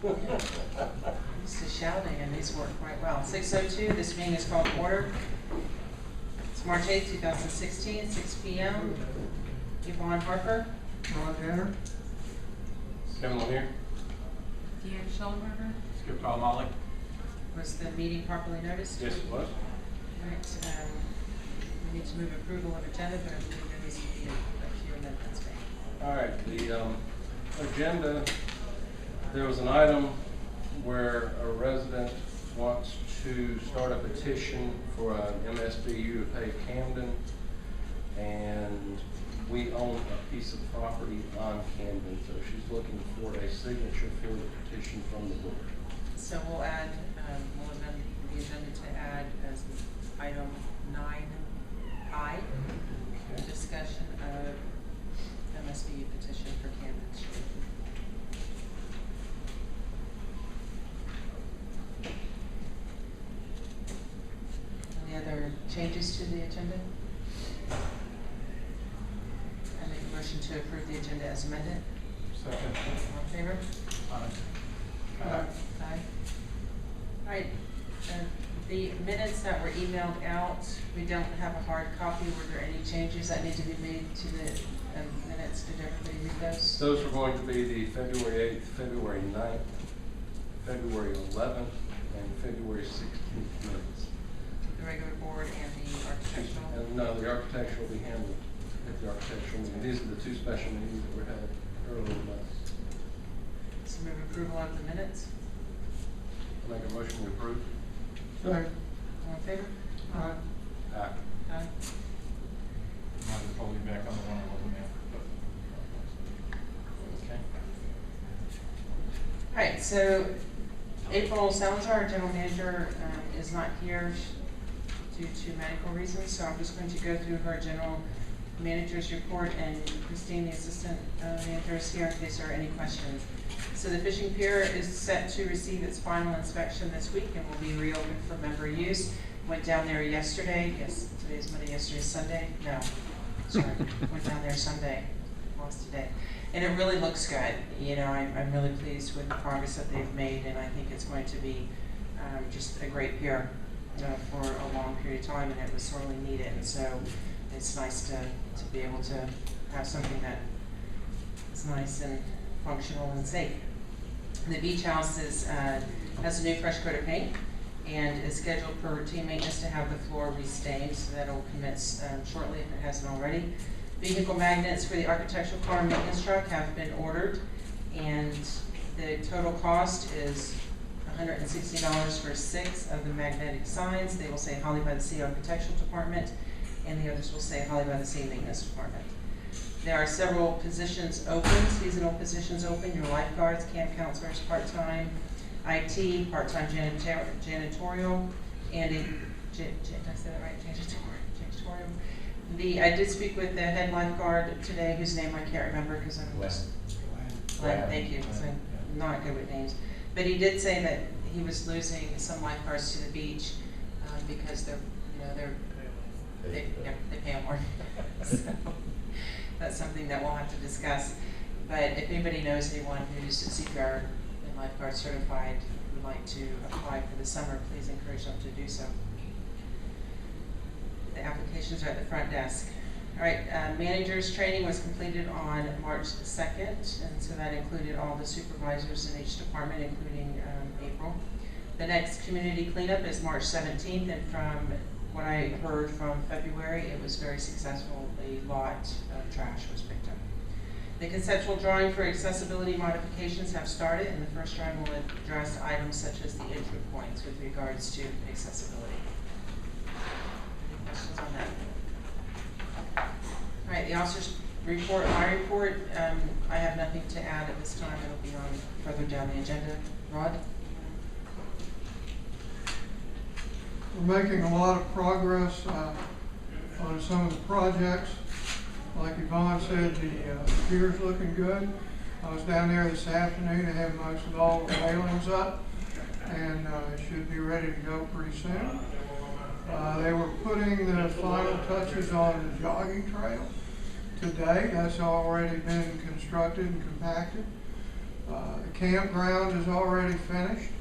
Used to shouting, and these work quite well. 6:02, this meeting is called to order. It's March 8th, 2016, 6 p.m. Yvonne Harper. Ron Tanner. Kevin Lanier. Deanne Schulberger. Skip Holley. Was the meeting properly noticed? Yes, it was. All right, we need to move approval of agenda, but I believe there needs to be a few amendments made. All right, the agenda, there was an item where a resident wants to start a petition for an MSBU to pay Camden, and we own a piece of property on Camden, so she's looking for a signature for the petition from the board. So we'll add, we'll amend the agenda to add as item 9I, discussion of MSBU petition for Camden Street. Any other changes to the agenda? I make a motion to approve the agenda as amended. Second. All in favor? Aye. Aye. All right, the minutes that were emailed out, we don't have a hard copy. Were there any changes that need to be made to the minutes? Did everybody read those? Those are going to be the February 8th, February 9th, February 11th, and February 16th minutes. The regular board and the architectural? And no, the architectural will be handled at the architectural meeting. These are the two special meetings that were held earlier in the month. So move approval of the minutes. Make a motion to approve. Second. All in favor? Aye. Aye. Aye. Might have pulled you back on the one I wasn't at. Okay. All right, so April Salazar, our general manager, is not here due to medical reasons, so I'm just going to go through her general manager's report, and Christine, the assistant manager, is here in case there are any questions. So the fishing pier is set to receive its final inspection this week and will be reopened for member use. Went down there yesterday. Yes, today's Monday, yesterday's Sunday. No, sorry, went down there Sunday, lost today. And it really looks good. You know, I'm really pleased with the progress that they've made, and I think it's going to be just a great pier for a long period of time, and it was sorely needed. And so it's nice to be able to have something that is nice and functional and safe. The beach house has a new fresh coat of paint and is scheduled for routine maintenance to have the floor restained, so that'll commence shortly if it hasn't already. Vehicle magnets for the architectural car maintenance truck have been ordered, and the total cost is $160 for 6 of the magnetic signs. They will say Holley by the Sea Architectural Department, and the others will say Holley by the Sea Maintenance Department. There are several positions open, seasonal positions open, your lifeguards, camp counselors, part-time, IT, part-time janitorial, and did I say that right? Janitorial. I did speak with the head lifeguard today, whose name I can't remember because I'm just, thank you, because I'm not good with names. But he did say that he was losing some lifeguards to the beach because they pay them more. So that's something that we'll have to discuss. But if anybody knows anyone who's CPR and lifeguard certified who would like to apply for the summer, please encourage them to do so. The applications are at the front desk. All right, managers training was completed on March 2nd, and so that included all the supervisors in each department, including April. The next community cleanup is March 17th, and from what I heard from February, it was very successful. A lot of trash was picked up. The conceptual drawing for accessibility modifications have started, and the first drawing will address items such as the entry points with regards to accessibility. Any questions on that? All right, the officer's report, my report, I have nothing to add at this time. It'll be on further down the agenda. Rod? We're making a lot of progress on some of the projects. Like Yvonne said, the pier's looking good. I was down there this afternoon. I have most of all the railings up, and it should be ready to go pretty soon. They were putting the final touches on the jogging trail today. That's already been constructed and compacted. The campground is already finished.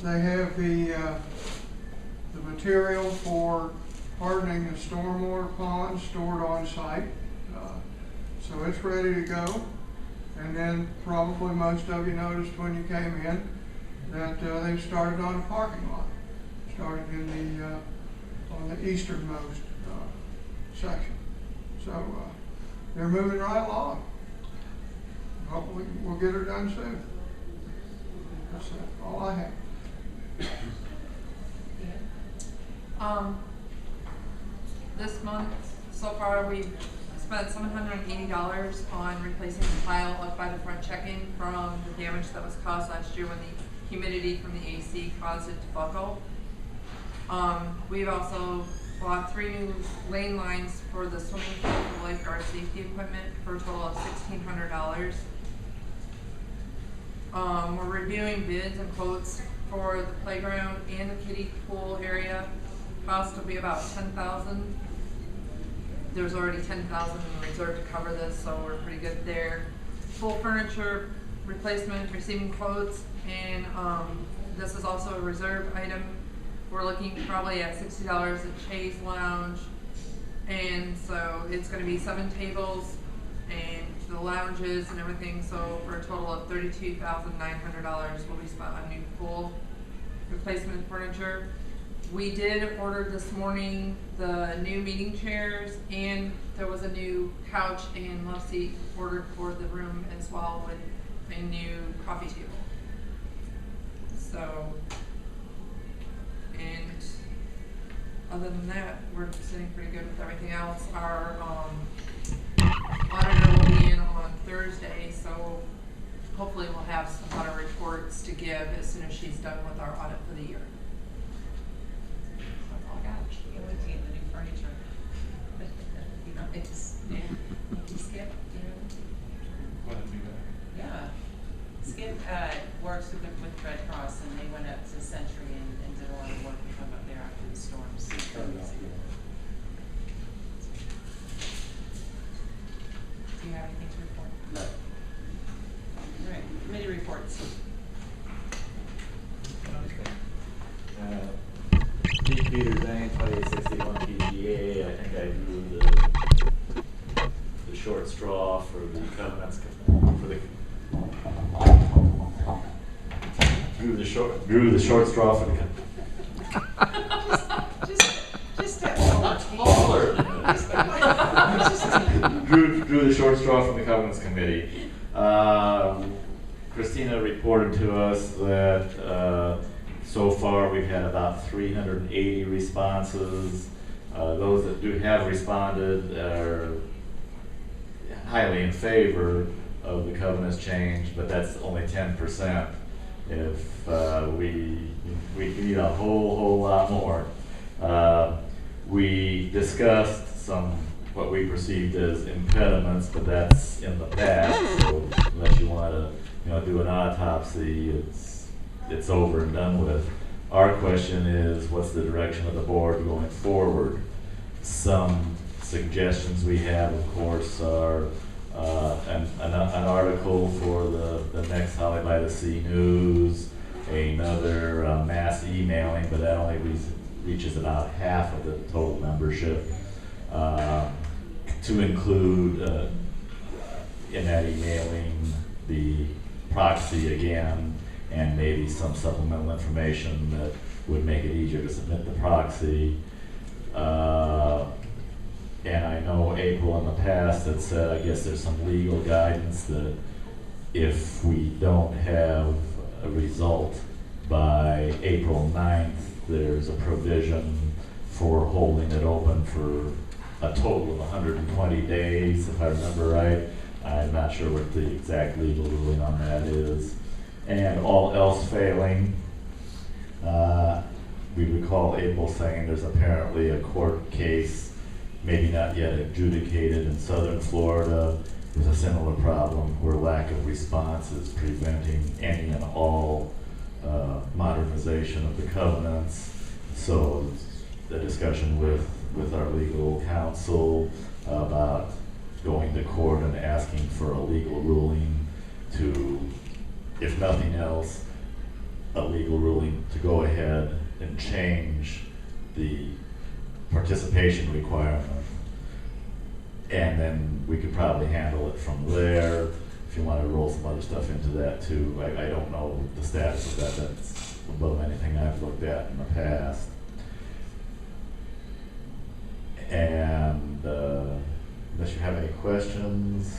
They have the material for hardening the stormwater pond stored on site. So it's ready to go. And then probably most of you noticed when you came in that they've started on the parking lot. Started in the on the easternmost section. So they're moving right along. Hopefully we'll get her done soon. That's all I have. This month, so far, we've spent $780 on replacing the tile up by the front check-in from the damage that was caused last year when the humidity from the AC caused it to buckle. We've also bought 3 new lane lines for the swimming pool for lifeguard safety equipment for a total of $1,600. We're reviewing bids and quotes for the playground and the kiddie pool area. Cost will be about $10,000. There's already $10,000 in reserve to cover this, so we're pretty good there. Full furniture replacement, receiving quotes, and this is also a reserve item. We're looking probably at $60 at Chase Lounge, and so it's going to be 7 tables and the lounges and everything. So for a total of $32,900 will be spent on new pool replacement furniture. We did order this morning the new meeting chairs, and there was a new couch and love seat ordered for the room as well, with a new coffee table. So, and other than that, we're sitting pretty good with everything else. Our auditor will be in on Thursday, so hopefully we'll have some audit reports to give as soon as she's done with our audit for the year. That's all I got. Can't wait to get the new furniture. You know, it's, yeah, you Skip, you know. What did you do? Yeah. Skip works with Red Cross, and they went up to Century and did a lot of work with them up there after the storms. Do you have anything to report? No. All right, committee reports. Pete Peters, 2861 PGA. I think I drew the short straw for the covenants for the drew the short straw for the Just step forward. drew the short straw from the covenants committee. Christina reported to us that so far we've had about 380 responses. Those that do have responded are highly in favor of the covenants change, but that's only 10%. If we need a whole lot more. We discussed some what we perceived as impediments, but that's in the past. So unless you want to, do an autopsy, it's over and done with. Our question is, what's the direction of the board going forward? Some suggestions we have, of course, are an article for the next Holley by the Sea News, another mass emailing, but that only reaches about half of the total membership, to include in that emailing the proxy again, and maybe some supplemental information that would make it easier to submit the proxy. And I know April in the past had said, I guess there's some legal guidance that if we don't have a result by April 9th, there's a provision for holding it open for a total of 120 days, if I remember right. I'm not sure what the exact legal ruling on that is. And all else failing, we recall April saying there's apparently a court case, maybe not yet adjudicated, in southern Florida with a similar problem where lack of response is preventing any and all modernization of the covenants. So the discussion with our legal counsel about going to court and asking for a legal ruling to, if nothing else, a legal ruling to go ahead and change the participation requirement. And then we could probably handle it from there. If you want to roll some other stuff into that too, I don't know the status of that. That's above anything I've looked at in the past. And unless you have any questions,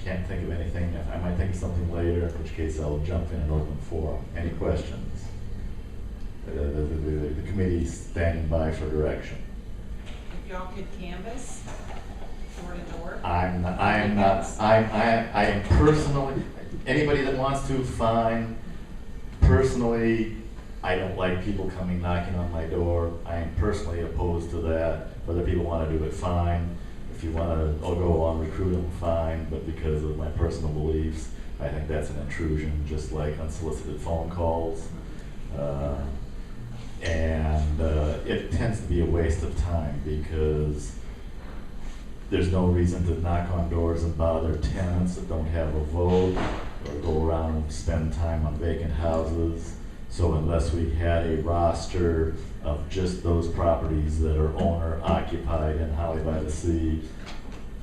can't think of anything. I might think of something later, in which case I'll jump in and open forum. Any questions? The committee's standing by for direction. If y'all could canvass door to door. I am personally, anybody that wants to, fine. Personally, I don't like people coming knocking on my door. I am personally opposed to that. Whether people want to do it, fine. If you want to, I'll go on, recruit them, fine. But because of my personal beliefs, I think that's an intrusion, just like unsolicited phone calls. And it tends to be a waste of time because there's no reason to knock on doors and bother tenants that don't have a vote, or go around and spend time on vacant houses. So unless we had a roster of just those properties that are owner occupied in Holley by the Sea,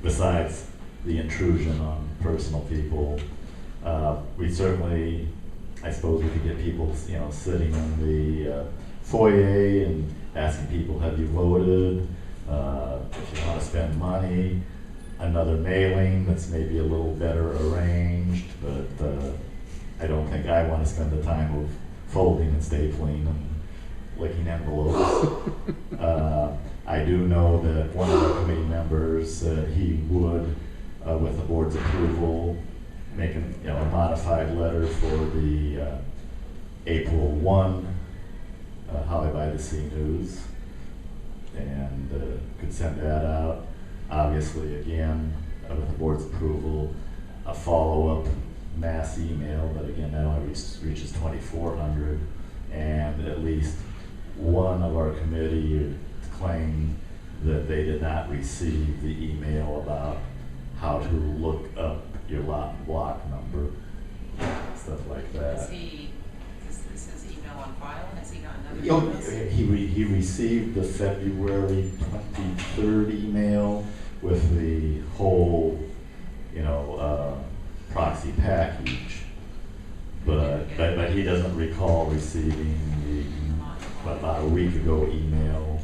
besides the intrusion on personal people, we certainly, I suppose we could get people, sitting in the foyer and asking people, have you voted? If you want to spend money, another mailing that's maybe a little better arranged, but I don't think I want to spend the time of folding and stapling and licking envelopes. I do know that one of the committee members said he would, with the board's approval, make a modified letter for the April 1 Holley by the Sea news, and could send that out. Obviously, again, with the board's approval, a follow-up mass email, but again, that only reaches 2,400, and at least one of our committee claimed that they did not receive the email about how to look up your lot and block number, stuff like that. Is his email on file? Has he gotten another email? He received the February 23rd email with the whole, proxy package, but he doesn't recall receiving the about a week ago email.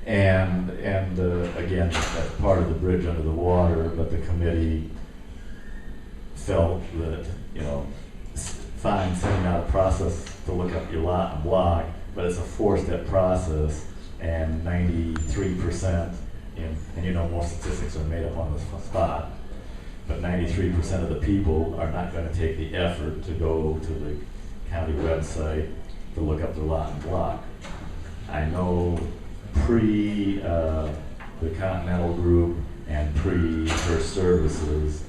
And again, that's part of the bridge under the water, but the committee felt that, fine sending out a process to look up your lot and block, but it's a 4-step process, and 93%, and most statistics are made up on the spot, but 93% of the people are not going to take the effort to go to the county website to look up their lot and block. I know pre the Continental Group and pre First Services,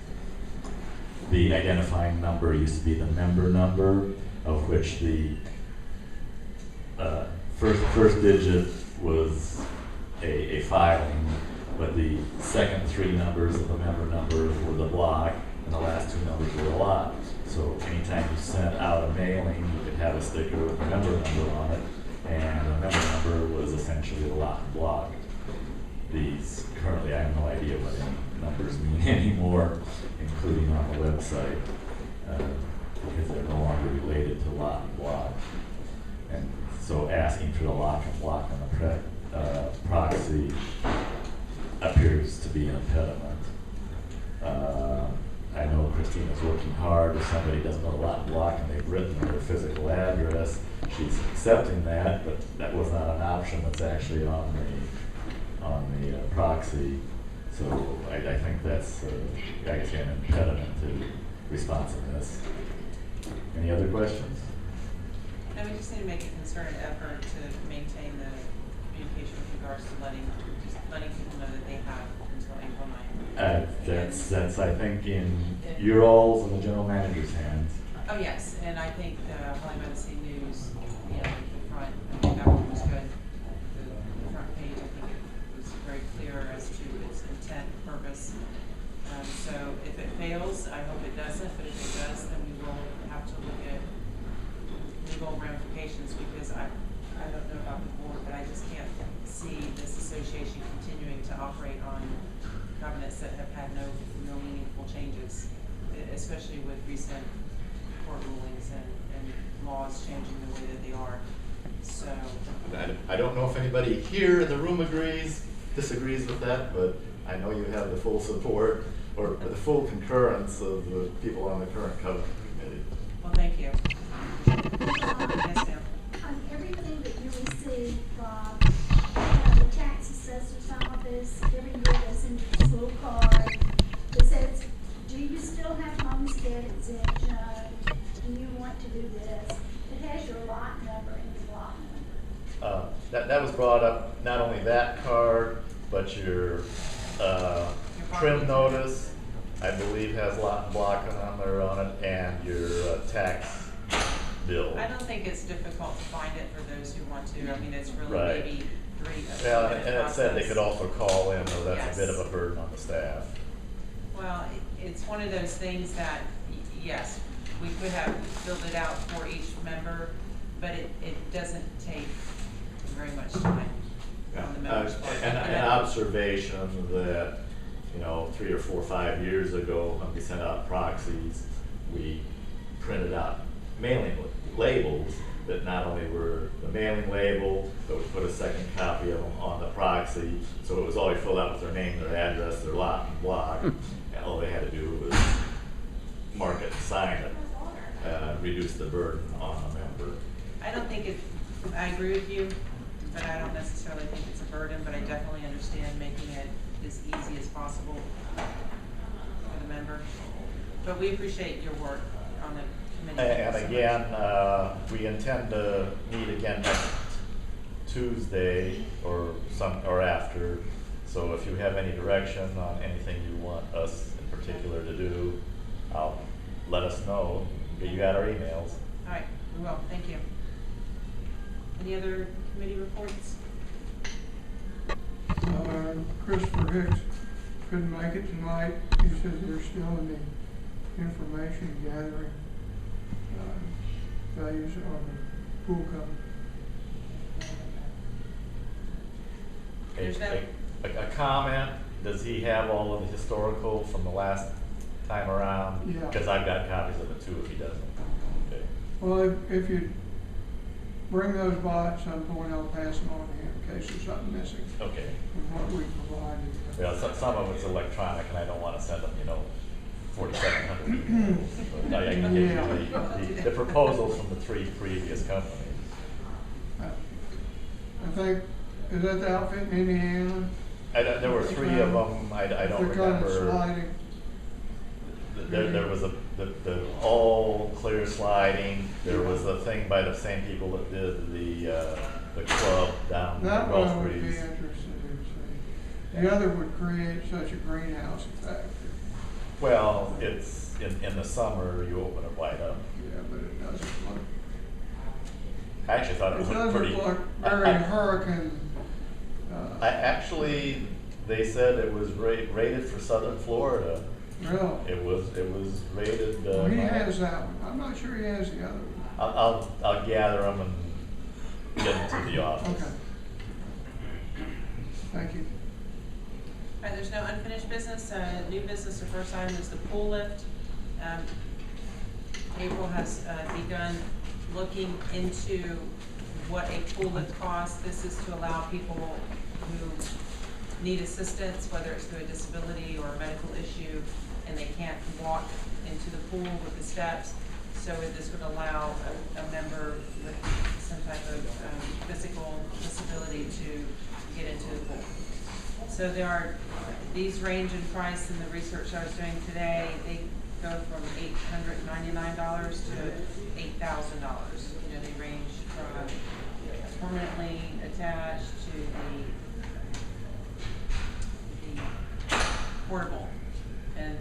the identifying number used to be the member number, of which the first digit was a filing, but the second 3 numbers of the member number were the block, and the last 2 numbers were the lot. So anytime you sent out a mailing, you could have a sticker with a member number on it, and the member number was essentially the lot and block. These currently, I have no idea what any numbers mean anymore, including on the website, because they're no longer related to lot and block. And so asking for the lot and block on the proxy appears to be an impediment. I know Christina's working hard. If somebody doesn't know the lot and block and they've written their physical address, she's accepting that, but that was not an option that's actually on the proxy. So I think that's an impediment to responsiveness. Any other questions? No, we just need to make a concerted effort to maintain the communication with regards to letting people know that they have until April 9th. That's I think in your all's and the general manager's hands. Oh, yes, and I think the Holley by the Sea News, the front, I think that one was good. The front page, I think it was very clear as to its intent, purpose. So if it fails, I hope it doesn't, but if it does, then we will have to look at legal ramifications, because I don't know about the board, but I just can't see this association continuing to operate on covenants that have had no meaningful changes, especially with recent court rulings and laws changing the way that they are. So I don't know if anybody here in the room disagrees with that, but I know you have the full support or the full concurrence of the people on the current covenant committee. well, thank you. Yes, ma'am. On everything that you receive from the tax assessor's office, every year that's in this little card, it says, do you still have homestead exemption? Do you want to do this? It has your lot number and your block number. That was brought up, not only that card, but your trim notice, I believe has lot and block number on it, and your tax bill. I don't think it's difficult to find it for those who want to. I mean, it's really Right. maybe three. Yeah, and it said they could also call in, so that's Yes. a bit of a burden on the staff. Well, it's one of those things that, yes, we could have filled it out for each member, but it doesn't take very much time on the members' part. An observation that, 3 or 4 or 5 years ago, when we sent out proxies, we printed out mailing labels that not only were the mailing label, but we put a second copy of them on the proxy, so it was always filled out with their name, their address, their lot and block, and all they had to do was mark it and sign it, reduce the burden on a member. I don't think I agree with you, but I don't necessarily think it's a burden, but I definitely understand making it as easy as possible for the member. But we appreciate your work on the committee. And again, we intend to meet again next Tuesday or after. So if you have any direction on anything you want us in particular to do, let us know. You got our emails. All right, we will. Thank you. Any other committee reports? Christopher Hicks couldn't make it tonight. He said they're still in the information gathering values on the pool company. There's no- A comment, does he have all of the historical from the last time around? Yeah. Because I've got copies of it too if he doesn't. Okay. Well, if you bring those by at some point, I'll pass them on to him in case there's something missing Okay. from what we provided. Yeah, some of it's electronic and I don't want to send them, 4,700 emails. But I can give you the proposals from the 3 previous companies. I think, is that the outfit in Indiana? There were 3 of them, I don't They're kind of remember. sliding. There was the all clear sliding, there was a thing by the same people that did the club down That in one would be Gulf interested in seeing. The other would create such a greenhouse effect. Well, it's, in the summer, you open it wide up. Yeah, but it doesn't look, I actually thought it it was doesn't pretty. look very hurricane. Actually, they said it was rated for southern Florida. Really? It was rated. Well, he has that one. I'm not sure he has the other one. I'll gather them and get them to the office. Okay. Thank you. All right, there's no unfinished business. New business, the first item is the pool lift. April has begun looking into what a pool lift costs. This is to allow people who need assistance, whether it's through a disability or a medical issue, and they can't walk into the pool with the steps. So this would allow a member with some type of physical disability to get into the pool. So these range in price in the research I was doing today. They go from $899 to $8,000. They range from permanently attached to the portable. And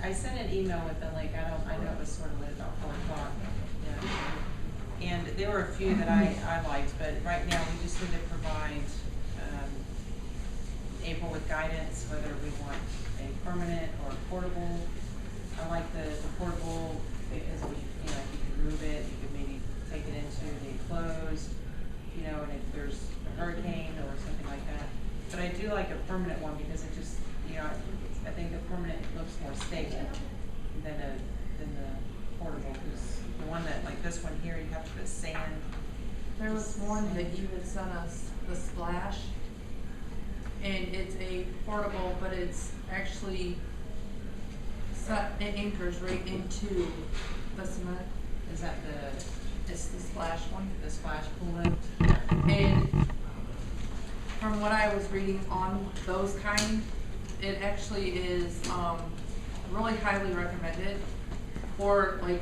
I sent an email with the link. I know it was sort of late, about 4 o'clock. Yeah. And there were a few that I liked, but right now we just need to provide April with guidance, whether we want a permanent or portable. I like the portable because we, you know, you can move it, you could maybe take it into the enclosed, you know, and if there's a hurricane or something like that. But I do like a permanent one because it just, you know, I think the permanent looks more stable than the portable, because the one that, like this one here, you have to put sand. There was one that you had sent us, the Splash, and it's a portable, but it's actually set, it anchors right into the cement. Is that It's the Splash one. the splash pool lift? And from what I was reading on those kind, it actually is really highly recommended for like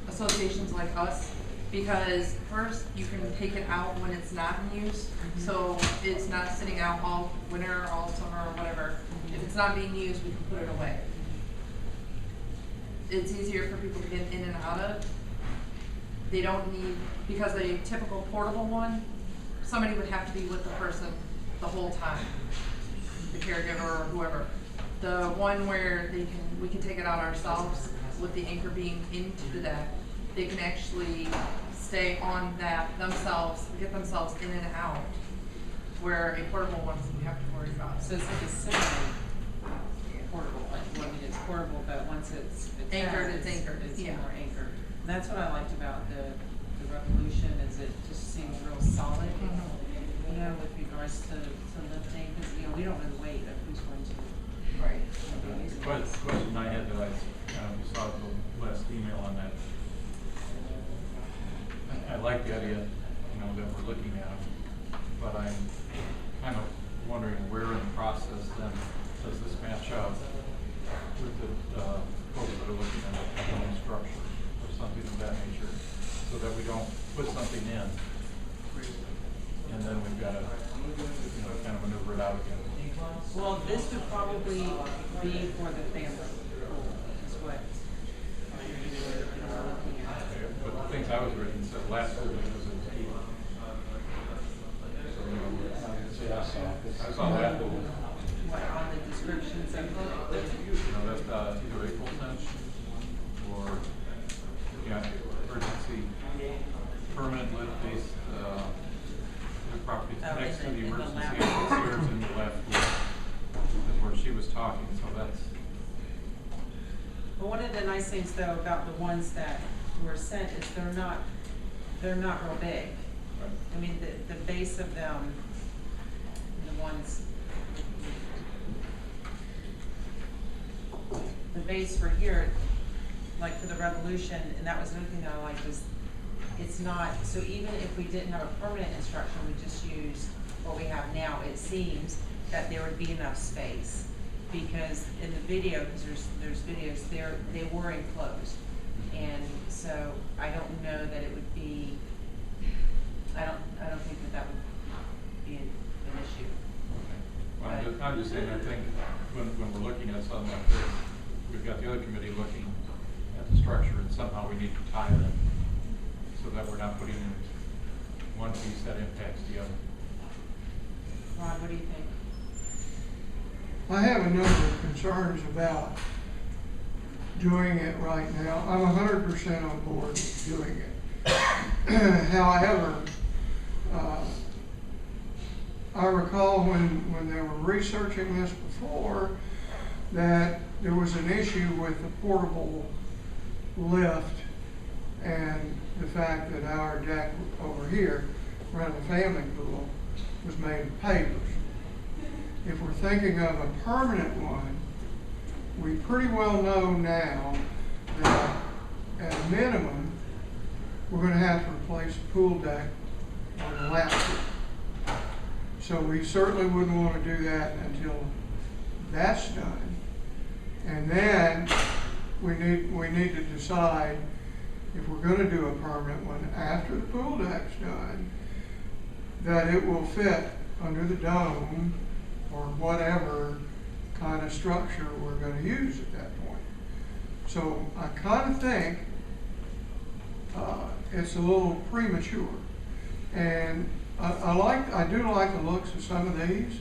associations like us, because first you can take it out when it's not in use, so it's not sitting out all winter, all summer, or whatever. If it's not being used, we can put it away. It's easier for people to get in and out of. They don't need, because a typical portable one, somebody would have to be with the person the whole time, the caregiver or whoever. The one where we can take it out ourselves with the anchor being into that, they can actually stay on that themselves, get themselves in and out, where a portable one you have to worry about. So it's like a similar portable, like, well, I mean, it's portable, but once it's Anchored, attached, it's anchored, It's yeah. more anchored. And that's what I liked about the Revolution, is it just seems real solid, you know, with regards to lifting, because, you know, we don't know the weight of who's going to. Right. The question I had that we saw the last email on that. I like the idea, you know, that we're looking at, but I'm kind of wondering where in the process then does this match up with the folks that are looking at a home structure or something of that nature, so that we don't put something in and then we've got to, you know, kind of maneuver it out again. Well, this would probably be for the family pool, is what we're looking at. But the things I was reading said last year it was a heat. So, you know, I saw that. What, on the descriptions of the, You know, that's either a full sense or, yeah, emergency, permanent lift-based, property next to the in the emergency lab. exit stairs in the left is where she was talking, so that's. But one of the nice things though about the ones that were sent is they're not real big. Right. I mean, the base of them, the ones, the base for here, like for the Revolution, and that was another thing that I liked, was it's not, so even if we didn't have a permanent instruction, we just used what we have now, it seems that there would be enough space. Because in the video, because there's videos, they were enclosed. And so I don't know that it would be, I don't think that would be an issue. Okay. Well, I'm just saying, I think when we're looking at something like this, we've got the other committee looking at the structure, and somehow we need to tie them so that we're not putting in one piece that impacts the other. Ron, what do you think? I have a number of concerns about doing it right now. I'm 100% on board with doing it. However, I recall when they were researching this before, that there was an issue with the portable lift and the fact that our deck over here around the family pool was made of pavers. If we're thinking of a permanent one, we pretty well know now that at a minimum, we're going to have to replace the pool deck on the lap pool. So we certainly wouldn't want to do that until that's done. And then we need to decide if we're going to do a permanent one after the pool deck's done, that it will fit under the dome or whatever kind of structure we're going to use at that point. So I kind of think it's a little premature. And I do like the looks of some of these.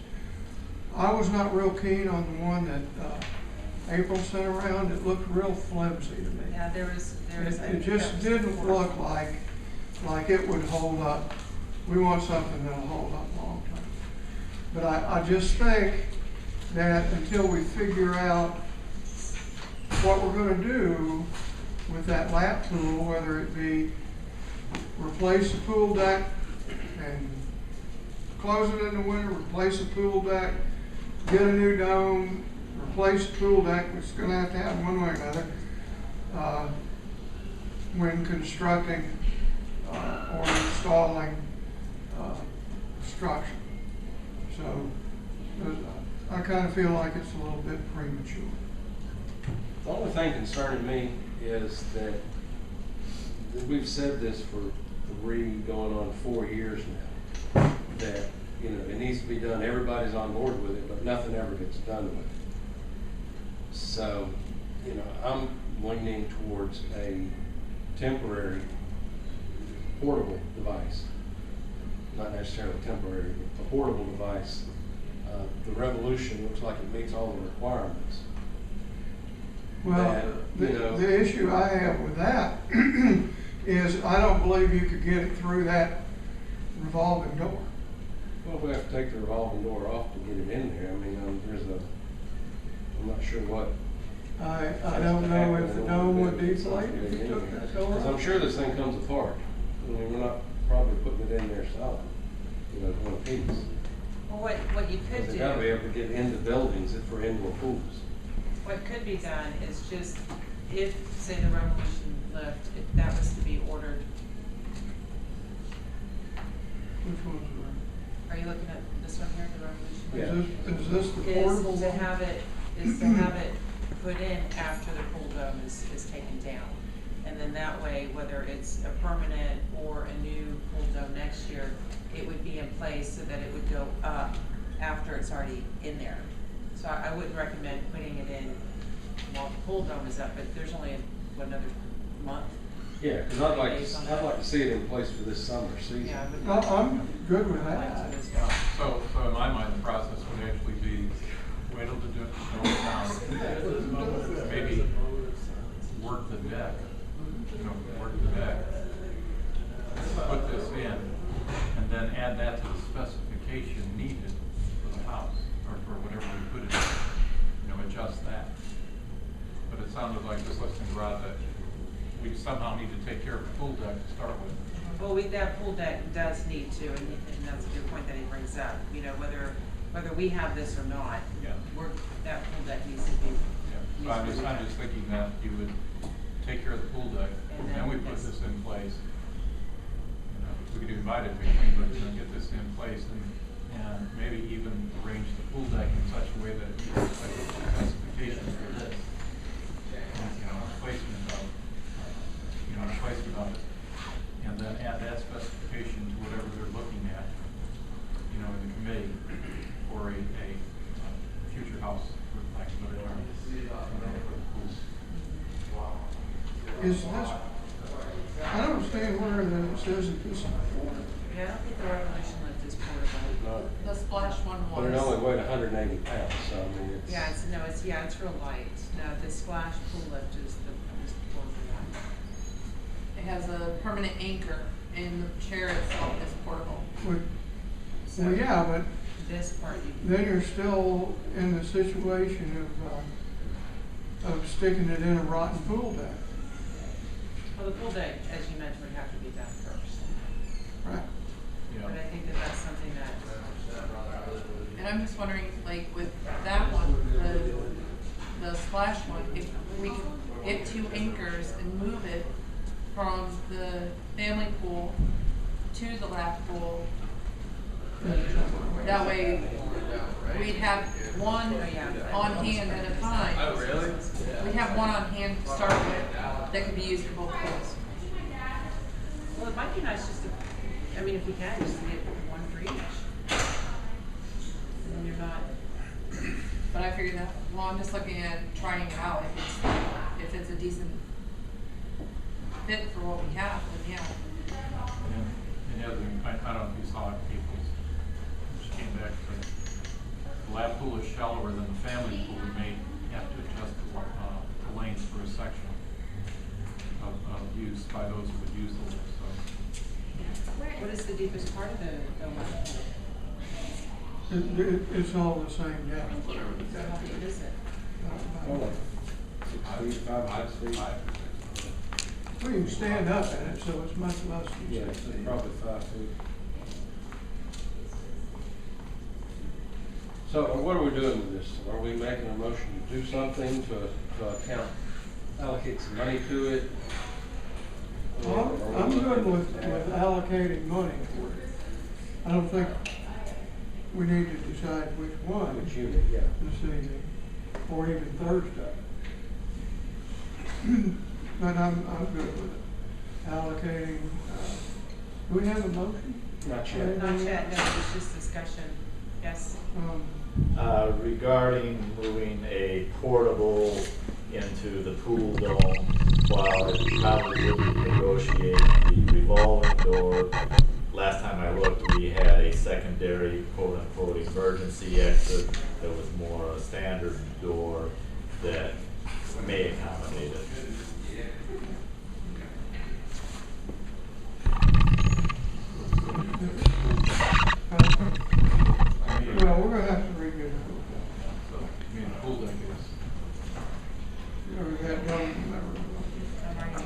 I was not real keen on the one that April sent around. It looked real flimsy to me. Yeah, there is. It just didn't look like it would hold up. We want something that'll hold up long term. But I just think that until we figure out what we're gonna do with that lap pool, whether it be replace the pool deck and close it in the winter, replace the pool deck, get a new dome, replace the pool deck, which is gonna have to happen one way or another, when constructing or installing structure. So I kind of feel like it's a little bit premature. The only thing concerning me is that we've said this for 3 going on 4 years now, that, you know, it needs to be done, everybody's on board with it, but nothing ever gets done with it. So, you know, I'm leaning towards a temporary portable device, not necessarily temporary, but a portable device. The Revolution looks like it meets all the requirements. Well, that, the issue I have with that is I don't believe you could get it through that revolving door. Well, we have to take the revolving door off to get it in there. I mean, I'm not sure what. I don't know if the dome would deflate if you took that door Because I'm off. sure this thing comes apart. I mean, we're not probably putting it in there solid, you know, one piece. Well, what you could Because do. they gotta be able to get into buildings for indoor pools. What could be done is just, if, say, the Revolution lift, if that was to be ordered, Which one's are you looking at this one here, the Revolution? Yeah. Is this the portable Is to one? have it put in after the pool dome is taken down. And then that way, whether it's a permanent or a new pool dome next year, it would be in place so that it would go up after it's already in there. So I wouldn't recommend putting it in while the pool dome is up, but there's only, another month? Yeah, because I'd like to see it in place for this summer season. Yeah, I would. No, I'm good with Like that. to as well. So in my mind, the process would actually be wait till the dome is down, maybe work the deck, put this in, and then add that to the specification needed for the house, or for whatever we put it in, adjust that. But it sounded like just listening to Rod that we somehow need to take care of the pool deck to start with. Well, that pool deck does need to, and that's a good point that he brings up, whether we have this or not. Yeah. That pool deck needs to be. Yeah, so I'm just thinking that you would take care of the pool deck, And and then we then put this- this in place. We could divide it between, but get this in place and maybe even arrange the pool deck in such a way that it meets the specifications for this. Placement of it, and then add that specification to whatever they're looking at, in the committee for a future house, for lack of a better term. Is this, I don't understand where it says that this is portable. Yeah, I don't think the Revolution lift is portable. The splash one was. But it only weighed 180 pounds, so I mean, it's. Yeah, it's real light. No, the splash pool lift is the portable one. It has a permanent anchor, and the chair itself is portable. Well, yeah, but This part you can. then you're still in the situation of sticking it in a rotten pool deck. Well, the pool deck, as you mentioned, would have to be done first. Right. But I think that that's something that, And I'm just wondering, like, with that one, the splash one, if we could get 2 anchors and move it from the family pool to the lap pool, that way we'd have one on hand at a time. Oh, really? We'd have one on hand to start with that could be used for both pools. well, it might be nice just to, if we can, just to get one for each. And then you're not, But I figured that, I'm just looking at trying it out, if it's a decent fit for what we have, then yeah. And the other thing, I don't know if you saw it, she came back to the lap pool is shallower than the family pool, we may have to adjust the lanes for a section of use by those who would use the lift, so. What is the deepest part of the lap pool? It's all the same depth. So how deep is it? Oh, 6 feet, 5, 6 feet. Well, you can stand up in it, so it's much less Yeah, than it's 6 feet. probably 5 feet. So what are we doing with this? Are we making a motion to do something to account, allocate some money to it? Well, I'm good with allocating money for it. I don't think we need to decide which one Which unit, yeah. this evening, or even Thursday. But I'm good with it. Allocating, do we have a motion? Not yet. Not yet, no, it's just discussion. Yes? Regarding moving a portable into the pool dome, while it probably wouldn't negotiate the revolving door, last time I looked, we had a secondary quote-unquote emergency exit that was more a standard door that may accommodate it. Well, we're gonna have to redo the pool. So, I mean, pool deck is, You know, that don't I'm writing it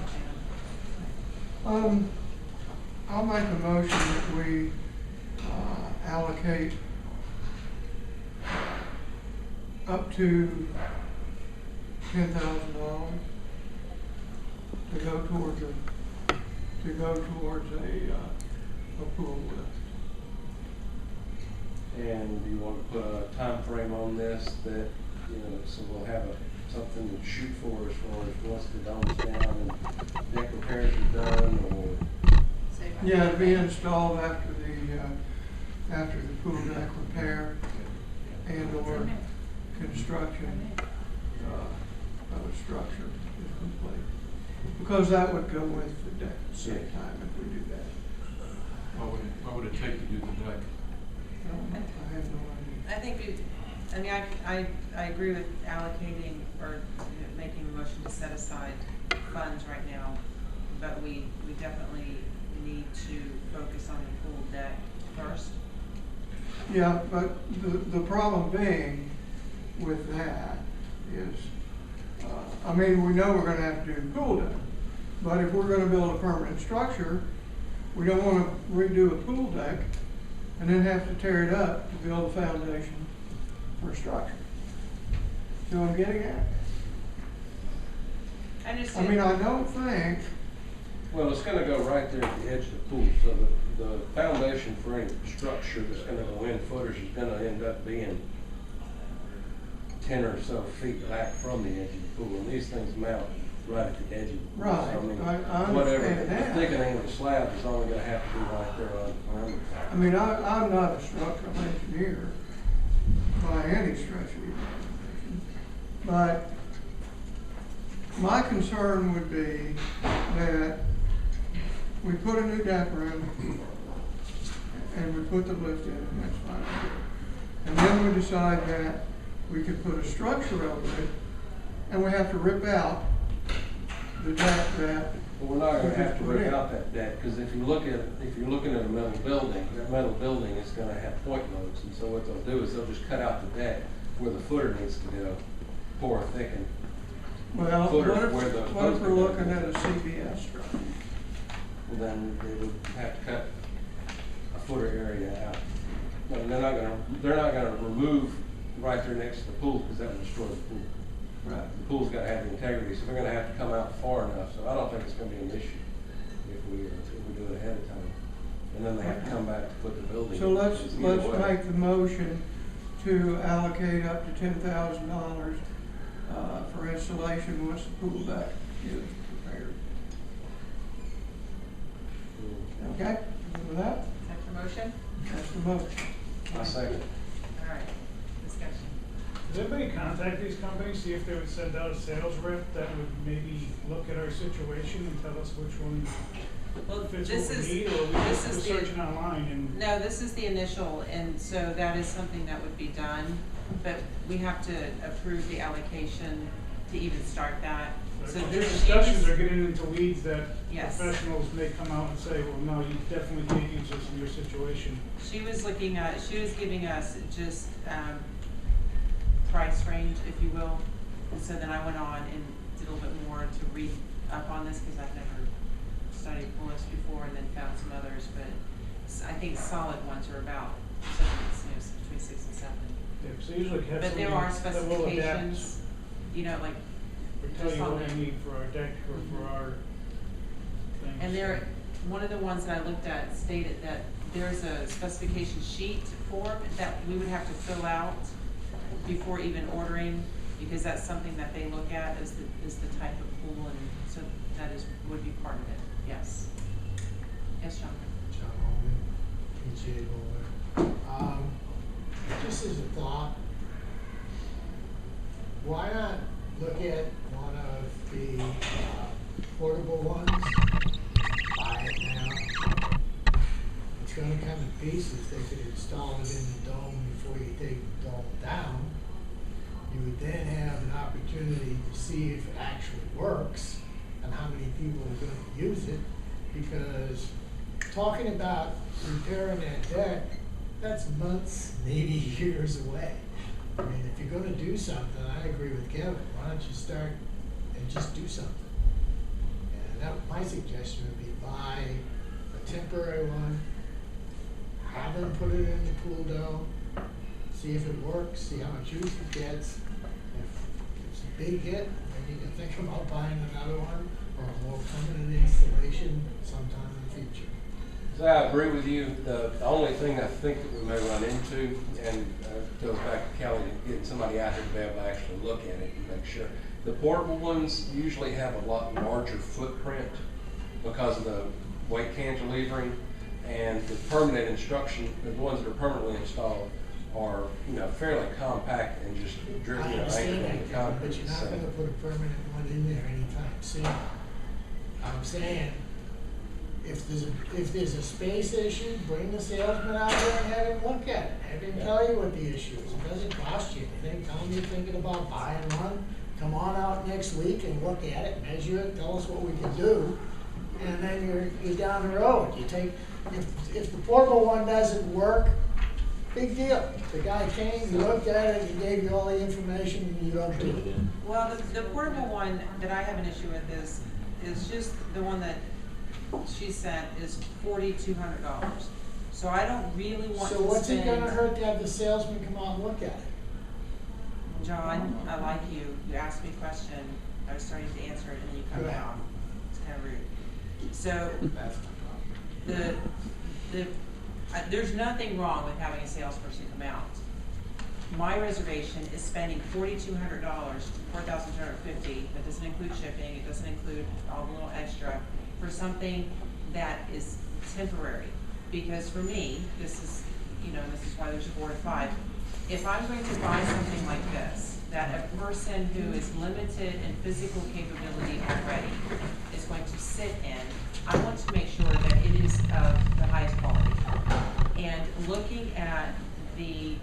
down. I'll make a motion that we allocate up to $10,000 to go towards a pool lift. And do you want to put a time frame on this that, you know, so we'll have something to shoot for as far as once the dome's down and deck repairs are done, or? Say by Yeah, it'll be May. installed after the pool deck repair and or construction of a structure is complete. Because that would go with the deck at the same time if we do that. what would it take to do the deck? I have no idea. I think I agree with allocating or making a motion to set aside funds right now, but we definitely need to focus on the pool deck first. Yeah, but the problem being with that is, I mean, we know we're gonna have to do the pool deck, but if we're gonna build a permanent structure, we don't wanna redo a pool deck and then have to tear it up to build a foundation for a structure. See what I'm getting at? I mean, I don't think, Well, it's gonna go right there at the edge of the pool, so the foundation for any structure that's gonna go in footers is gonna end up being 10 or so feet back from the edge of the pool, and these things mount right at the edge of the pool. Right, So, I mean, I whatever, understand the that. thickening of the slab is only gonna have to be right there on the perimeter. I mean, I'm not a structural engineer by any stretch of the imagination, but my concern would be that we put a new deck in and we put the lift in, and that's fine. And then we decide that we could put a structure over it, and we have to rip out the deck that. But we're not we gonna have just to put rip in. out that deck, because if you're looking at a metal building, that metal building is gonna have point loads, and so what they'll do is they'll just cut out the deck where the footer needs to go, pour thicken. Well, Footers what where the if posts we're are looking gonna at a go. CBS structure? Well, then they would have to cut a footer area out. No, they're not gonna remove right there next to the pool, because that would destroy the pool. Right. The pool's gotta have the integrity, so they're gonna have to come out far enough, so I don't think it's gonna be an issue if we do it ahead of time. And then they have to come back to put the building. So let's Either way. make the motion to allocate up to $10,000 for installation once the pool deck is prepared. Okay, with that, Is that your motion? that's the motion. I second. All right, discussion. Does anybody contact these companies, see if they would send out a sales rep that would maybe look at our situation and tell us which one Well, if it's this what is, we need, or we this just is go the, searching online and. no, this is the initial, and so that is something that would be done, but we have to approve the allocation to even start that. So Your this discussions sheet are is, getting into weeds that Yes. professionals may come out and say, well, no, you definitely can't use this in your situation. she was giving us just, price range, if you will. And so then I went on and did a little bit more to read up on this, because I've never studied bullets before, and then found some others, but I think solid ones are about, between 6 and 7. Yeah, so usually have But there are somebody that will adapt, specifications, you know, like, or tell just you on what the- we need for our deck or for our things. and there, one of the ones that I looked at stated that there's a specification sheet form that we would have to fill out before even ordering, because that's something that they look at is the type of pool, and so that would be part of it, yes. Yes, John? John Holman, PGA Bowler. Just as a thought, why not look at one of the portable ones, buy it now. It's gonna come in pieces, they could install it in the dome before you take the dome down. You would then have an opportunity to see if it actually works and how many people are gonna use it, because talking about repairing that deck, that's months, maybe years away. I mean, if you're gonna do something, I agree with Kevin, why don't you start and just do something? And that, my suggestion would be buy a temporary one, have them put it in the pool dome, see if it works, see how much use it gets. If it's a big hit, then you can think about buying another one or a more permanent installation sometime in the future. So I agree with you. The only thing I think that we may run into, and goes back to Kelly, getting somebody out here to be able to actually look at it and make sure. The portable ones usually have a lot larger footprint because of the weight cantilevering, and the permanent instruction, the ones that are permanently installed are, fairly compact and just driven, I anchored understand in that, the Kevin, concrete. but you're not So- gonna put a permanent one in there anytime soon. I'm saying, if there's a space issue, bring the salesman out there and have him look at it, have him tell you what the issue is. It doesn't cost you anything, tell him you're thinking about buying one, come on out next week and look at it, measure it, tell us what we can do, and then you're down the road. You take, if the portable one doesn't work, big deal. The guy came, he looked at it, he gave you all the information, and you don't do it. Well, the portable one that I have an issue with is just the one that she sent is $4,200. So I don't really want to spend. So what's it gonna hurt to have the salesman come out and look at it? John, I like you. You asked me a question. I was starting to answer it, and then you cut Go me ahead. off. It's kind of rude. So there's nothing wrong with having a salesperson come out. My reservation is spending $4,200, $4,250. That doesn't include shipping. It doesn't include all the little extra for something that is temporary. Because for me, this is why there's a board of 5. If I'm going to buy something like this, that a person who is limited in physical capability already is going to sit in, I want to make sure that it is of the highest quality. And looking at the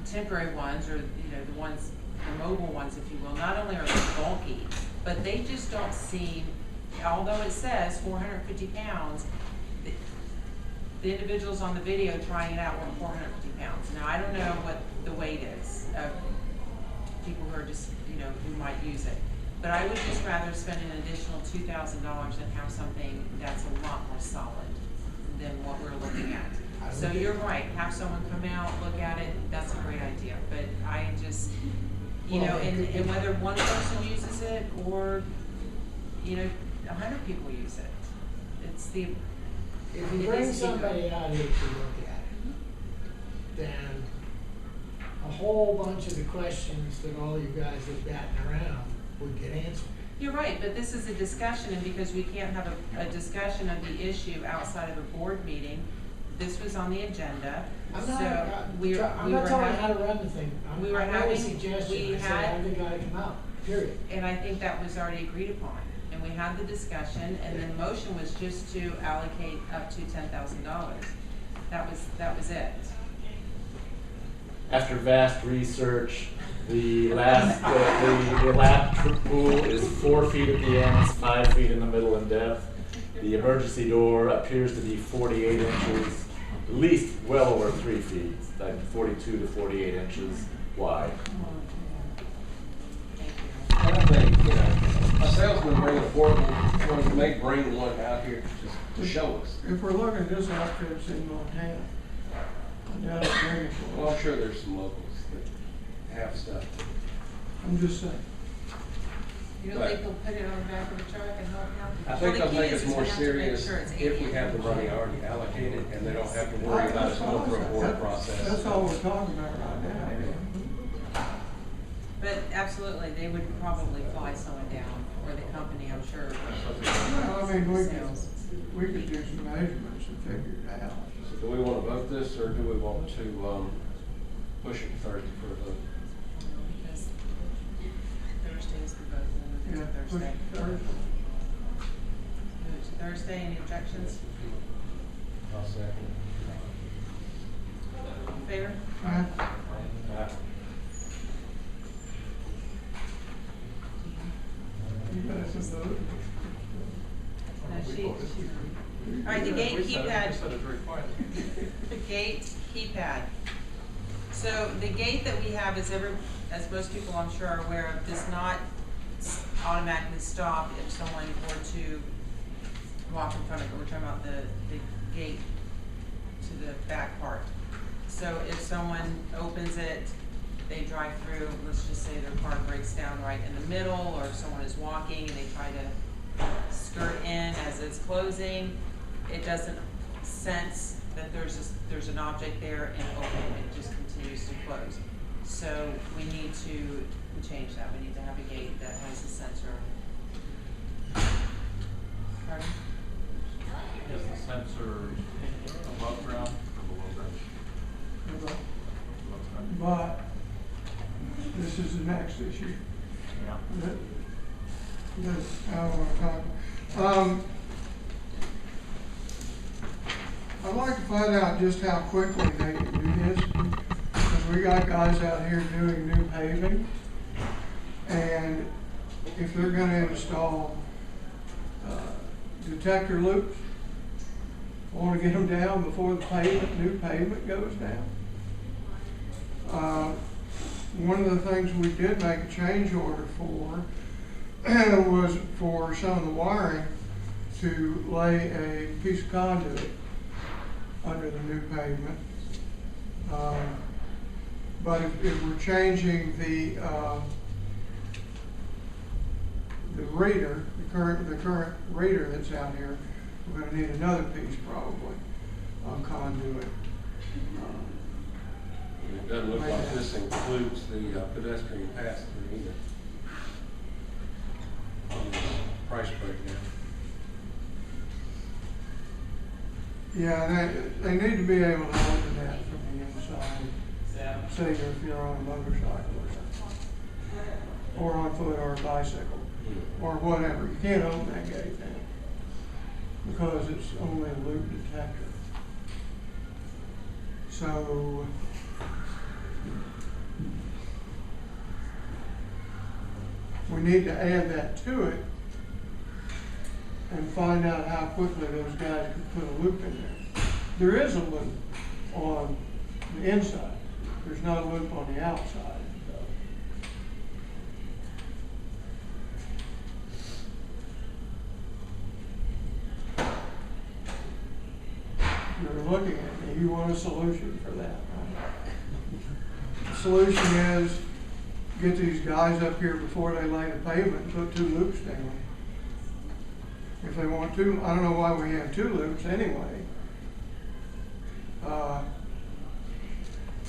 temporary ones, or the mobile ones, if you will, not only are they bulky, but they just don't seem, although it says 450 pounds, the individuals on the video trying it out were 450 pounds. Now, I don't know what the weight is of people who are just, who might use it. But I would just rather spend an additional $2,000 and have something that's a lot more solid than what we're looking at. So you're right, have someone come out, look at it, that's a great idea. But I just, and whether one person uses it or, 100 people use it. It's the, If you bring somebody out here to look at it, then a whole bunch of the questions that all you guys have batting around would get answered. You're right, but this is a discussion, and because we can't have a discussion of the issue outside of a board meeting, this was on the agenda. I'm So not, we I'm were not telling you having, how to run the thing. we were I made a having- suggestion, we I said, had- have the guy come out. period. And I think that was already agreed upon, and we had the discussion, and then the motion was just to allocate up to $10,000. That was it. After vast research, the lap pool is 4 feet at the ends, 5 feet in the middle in depth. The emergency door appears to be 48 inches, at least well over 3 feet, like 42 to 48 inches wide. And I think, you know, a salesman bring a portable, one, you may bring one out here just to show us. If we're looking at this outfit's in Montana, I doubt it's bringing it for Well, us. I'm sure there's some locals that have stuff. I'm just saying. You don't think they'll put it on the back of the truck and help out? I think Well, they'll the make key us is more we have to make serious sure it's if we 80. have the money already allocated and they don't have to worry about us going through a board process. That's all we're talking about right now. But absolutely, they would probably fly someone down, or the company, I'm sure. Well, I mean, Sales. we could do some measurements and figure it out. So do we want to vote this or do we want to push it to Thursday for a vote? Because Thursday is the vote, and Yeah, then push Thursday. it Thursday. Move it to Thursday, any objections? I'll second. In favor? Aye. You guys have voted. All right, the gate We said keypad. it's required. The gate keypad. So the gate that we have is as most people I'm sure are aware of, does not automatically stop if someone were to walk in front of it. We're talking about the gate to the back part. So if someone opens it, they drive through, let's just say their car breaks down right in the middle, or if someone is walking and they try to skirt in as it's closing, it doesn't sense that there's an object there and open, it just continues to close. So we need to change that. We need to have a gate that has a sensor. Pardon? Is the sensor above ground or below ground? Above ground. But this is the next issue. Yeah. I don't want to talk. I'd like to find out just how quickly they can do this, because we got guys out here doing new paving, and if they're gonna install, detector loops, I wanna get them down before the new pavement goes down. One of the things we did make a change order for was for some of the wiring to lay a piece of conduit under the new pavement. But if we're changing the reader, the current reader that's out here, we're gonna need another piece probably on conduit. It doesn't look like this includes the pedestrian pass-through either. On this price breakdown. Yeah, they need to be able to open that from the inside. Say if you're on a motorcycle or something, or on foot or a bicycle, or whatever. You can't open that gate now because it's only a loop detector. So we need to add that to it and find out how quickly those guys can put a loop in there. There is a loop on the inside. There's not a loop on the outside. You're looking at me, you want a solution for that, right? The solution is get these guys up here before they lay the pavement and put 2 loops down. If they want to, I don't know why we have 2 loops anyway.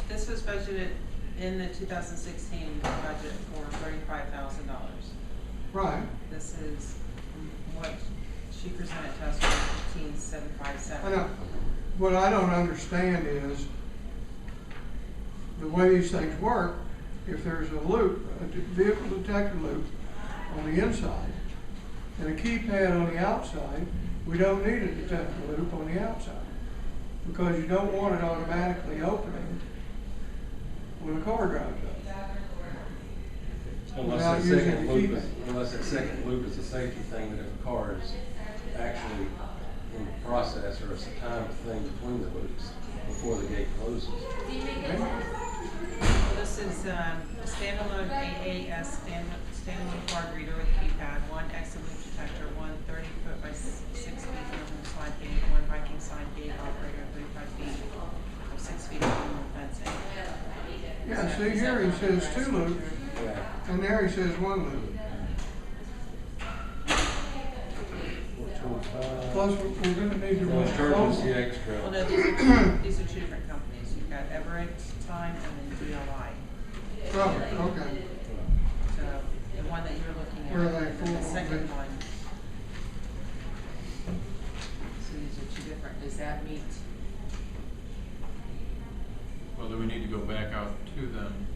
This was budgeted in the 2016 budget for $35,000. Right. This is what she presented to us for I 15,757. know. What I don't understand is the way these things work, if there's a loop, a vehicle detector loop on the inside and a keypad on the outside, we don't need a detector loop on the outside, because you don't want it automatically opening when a car drives up. Without Unless using that second the loop keypad. is, unless that second loop is a safety thing, that if a car is actually in the process, or it's a timed thing between the loops before the gate closes. This is a standalone AAS standalone card reader with keypad, one exit loop detector, one 30-foot by 6 feet minimum slide gate, one Viking sign gate operator, 35 feet or 6 feet minimum fencing. Yeah, see here he says 2 loops, Yeah. and there he says 1 loop. Plus, we're gonna need to run Those a charges phone. the extra. Well, no, these are two different companies. You've got Everett Time and then DLI. Oh, okay. So the one that you're looking at, Where are they and then the for? second one. So these are two different. Does that meet? Well, do we need to go back out to them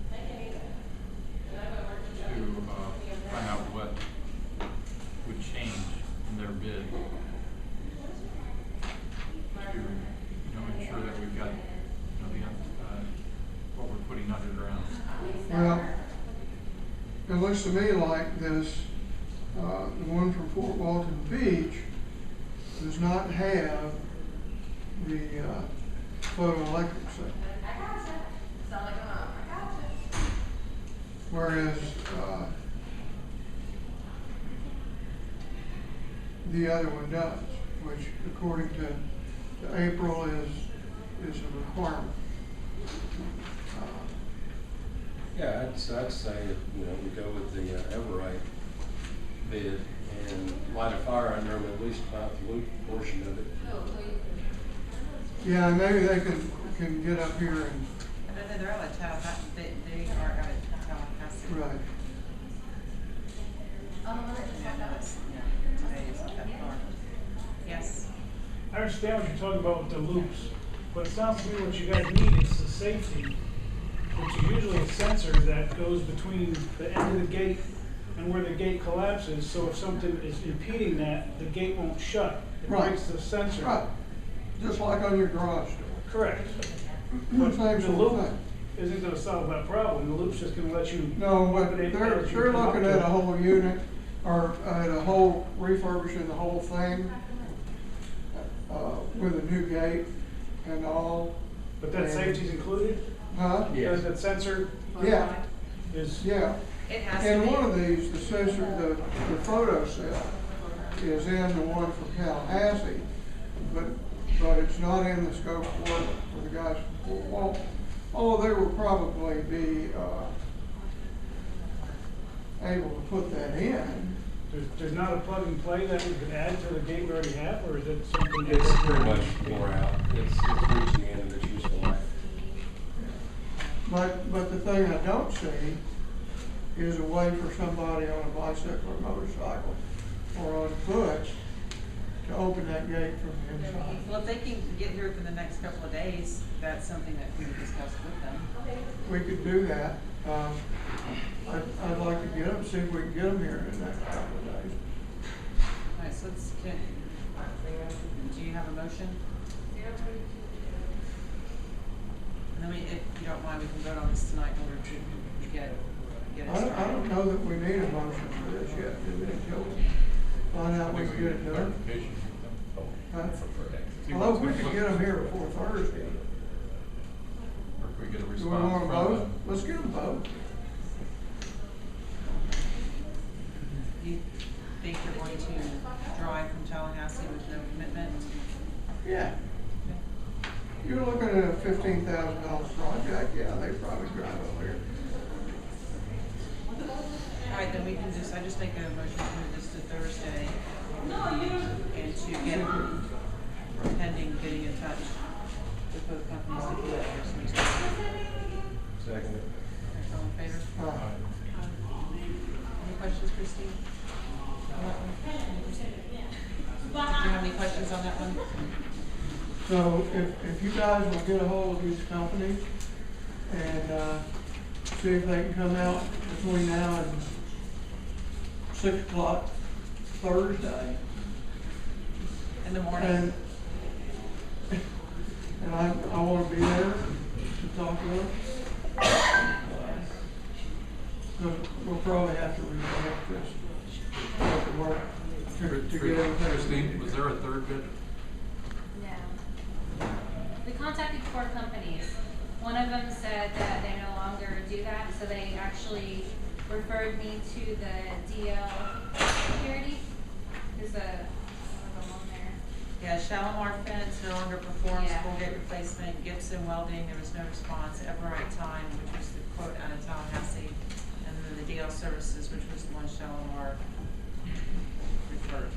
to find out what would change in their bid? To, ensure that we've got, what we're putting underground. Well, it looks to me like this, the one from Fort Walton Beach does not have the photoelectric system. Whereas the other one does, which according to April is a requirement. Yeah, I'd say, we go with the Everett bid and light a fire under them, at least about the loop portion of it. Yeah, maybe they can get up here and, I don't know, they're out of Tallahassee. They are out of Tallahassee. right. Today is not that far. Yes. I understand what you're talking about with the loops, but it sounds to me what you guys need is the safety, which is usually a sensor that goes between the end of the gate and where the gate collapses, so if something is impeding that, the gate won't shut. It Right. breaks the sensor. Right, just like on your garage door. Correct. Same But the sort of loop thing. isn't gonna solve that problem. The loop's just gonna let you. No, but open it they're as you come up looking to at it. a whole unit, or at a whole, refurbishing the whole thing, with a new gate and all. But that and- safety's included? Huh? Yes. That sensor Yeah, is. yeah. It has to And be. one of these, the sensor, the photo cell is in the one for Tallahassee, but it's not in the scope of work for the guys from Fort Walton. Although they will probably be, able to put that in. There's not a plug and play that we could add to the gate we already have, or is it something? that- It's pretty much more out. It's reaching the end of its useful life. But the thing I don't see is a way for somebody on a bicycle or motorcycle or on foot to open that gate from the inside. Well, if they can get here within the next couple of days, that's something that we can discuss with them. We could do that. I'd like to get them, see if we can get them here in the next couple of days. All right, so do you have a motion? And then if you don't mind, we can vote on this tonight in order to get it started. I don't know that we need a motion for this yet, do we, until we find out we can get it done? Clarification. Huh? See Although what's if we gonna could look- get them here before Thursday. Or if we get a Do we response want from to vote? them. Let's get them both. Do you think you're going to drive from Tallahassee with no commitment? Yeah. You're looking at a $15,000 project, yeah, they probably drive over here. All right, then we can I just make a motion to move this to Thursday and to get pending getting in touch with both companies to do that first meeting. Second. All in favor? Any questions, Christine? On that one? Do you have any questions on that one? So if you guys will get a hold of these companies and, see if they can come out between now and 6 o'clock Thursday. In the morning. And I want to be there to talk to them. We'll probably have to reject this work to get everything. Christine, was there a third bid? No. We contacted 4 companies. One of them said that they no longer do that, so they actually referred me to the DL Security. There's a one there. Yeah, Shalimar Fence no longer performs Yeah. full gate replacement. Gibson Welding, there was no response. Everright Time, which was the quote out of Tallahassee. And then the DL Services, which was the one Shalimar referred.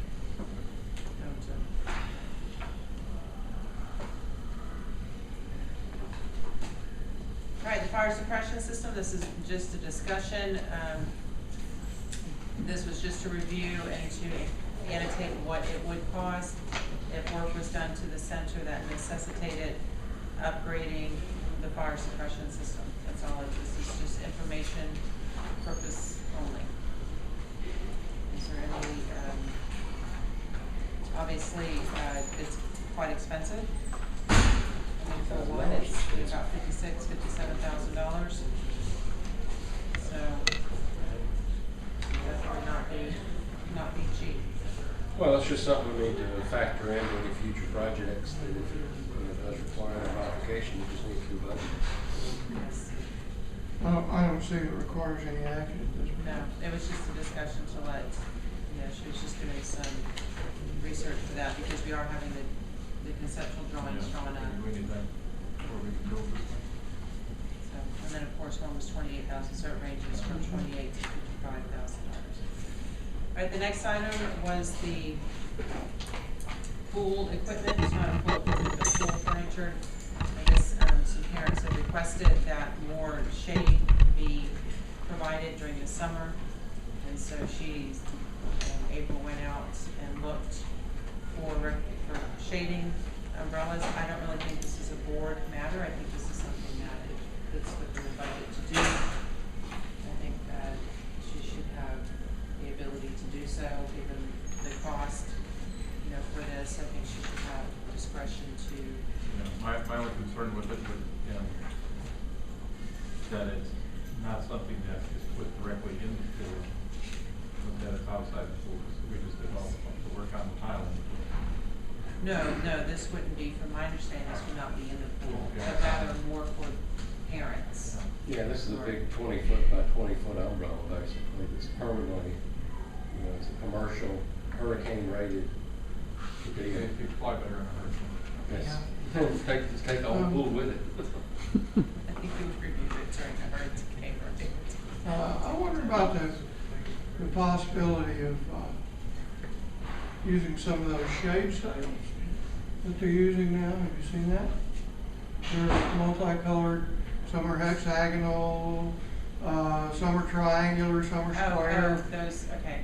All right, the fire suppression system, this is just a discussion. This was just to review and to annotate what it would cost if work was done to the center that necessitated upgrading the fire suppression system. That's all it is. This is just information purpose only. Is there any, obviously, it's quite expensive. I mean, for one, it's about $57,000. So, definitely not be cheap. Well, it's just something we need to factor into any future projects that if it does require a modification, you just need to budget. Yes. I don't see it requires any action at this point. No, it was just a discussion to let, she was just doing some research for that because we are having the conceptual drawings drawn up. We need that before we can build this thing. So, and then of course one was 28,000, so it ranges from $28,000 to $55,000. All right, the next item was the pool equipment. It's not a pool equipment, but pool furniture. I guess some parents have requested that more shade be provided during the summer, and so April went out and looked for shading umbrellas. I don't really think this is a board matter. I think this is something that it fits within the budget to do. I think that she should have the ability to do so, given the cost, for this. I think she should have discretion to. My only concern with it would, that it's not something that is put directly in the pool, but that it's outside the pool. So we just develop the work on the tile in the pool. No, this wouldn't be, from my understanding, this would not be in the pool, Yeah. but rather more for parents. Yeah, this is a big 20-foot by 20-foot umbrella, basically. It's permanently, it's a commercial, hurricane rated. It'd fly better in a hurricane. Yes. Take the whole pool with it. I think we would review it during the hurricane. I wonder about the possibility of using some of those shade sails that they're using now. Have you seen that? They're multicolored. Some are hexagonal, some are triangular, some are square. Those, okay.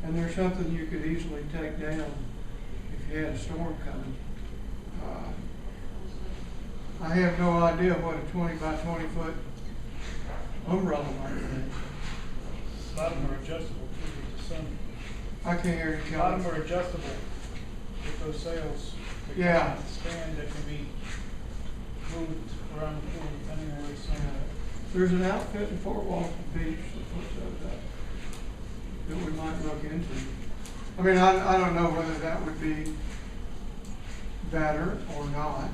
And there's something you could easily take down if you had a storm coming. I have no idea what a 20 by 20 foot umbrella might be. A lot of them are adjustable too, with the sun. I can't hear you, A lot of John. them are adjustable with those sails. They come Yeah. on the stand that can be moved around the pool depending on where the sun is. There's an outfit in Fort Walton Beach that puts those up that we might look into. I mean, I don't know whether that would be better or not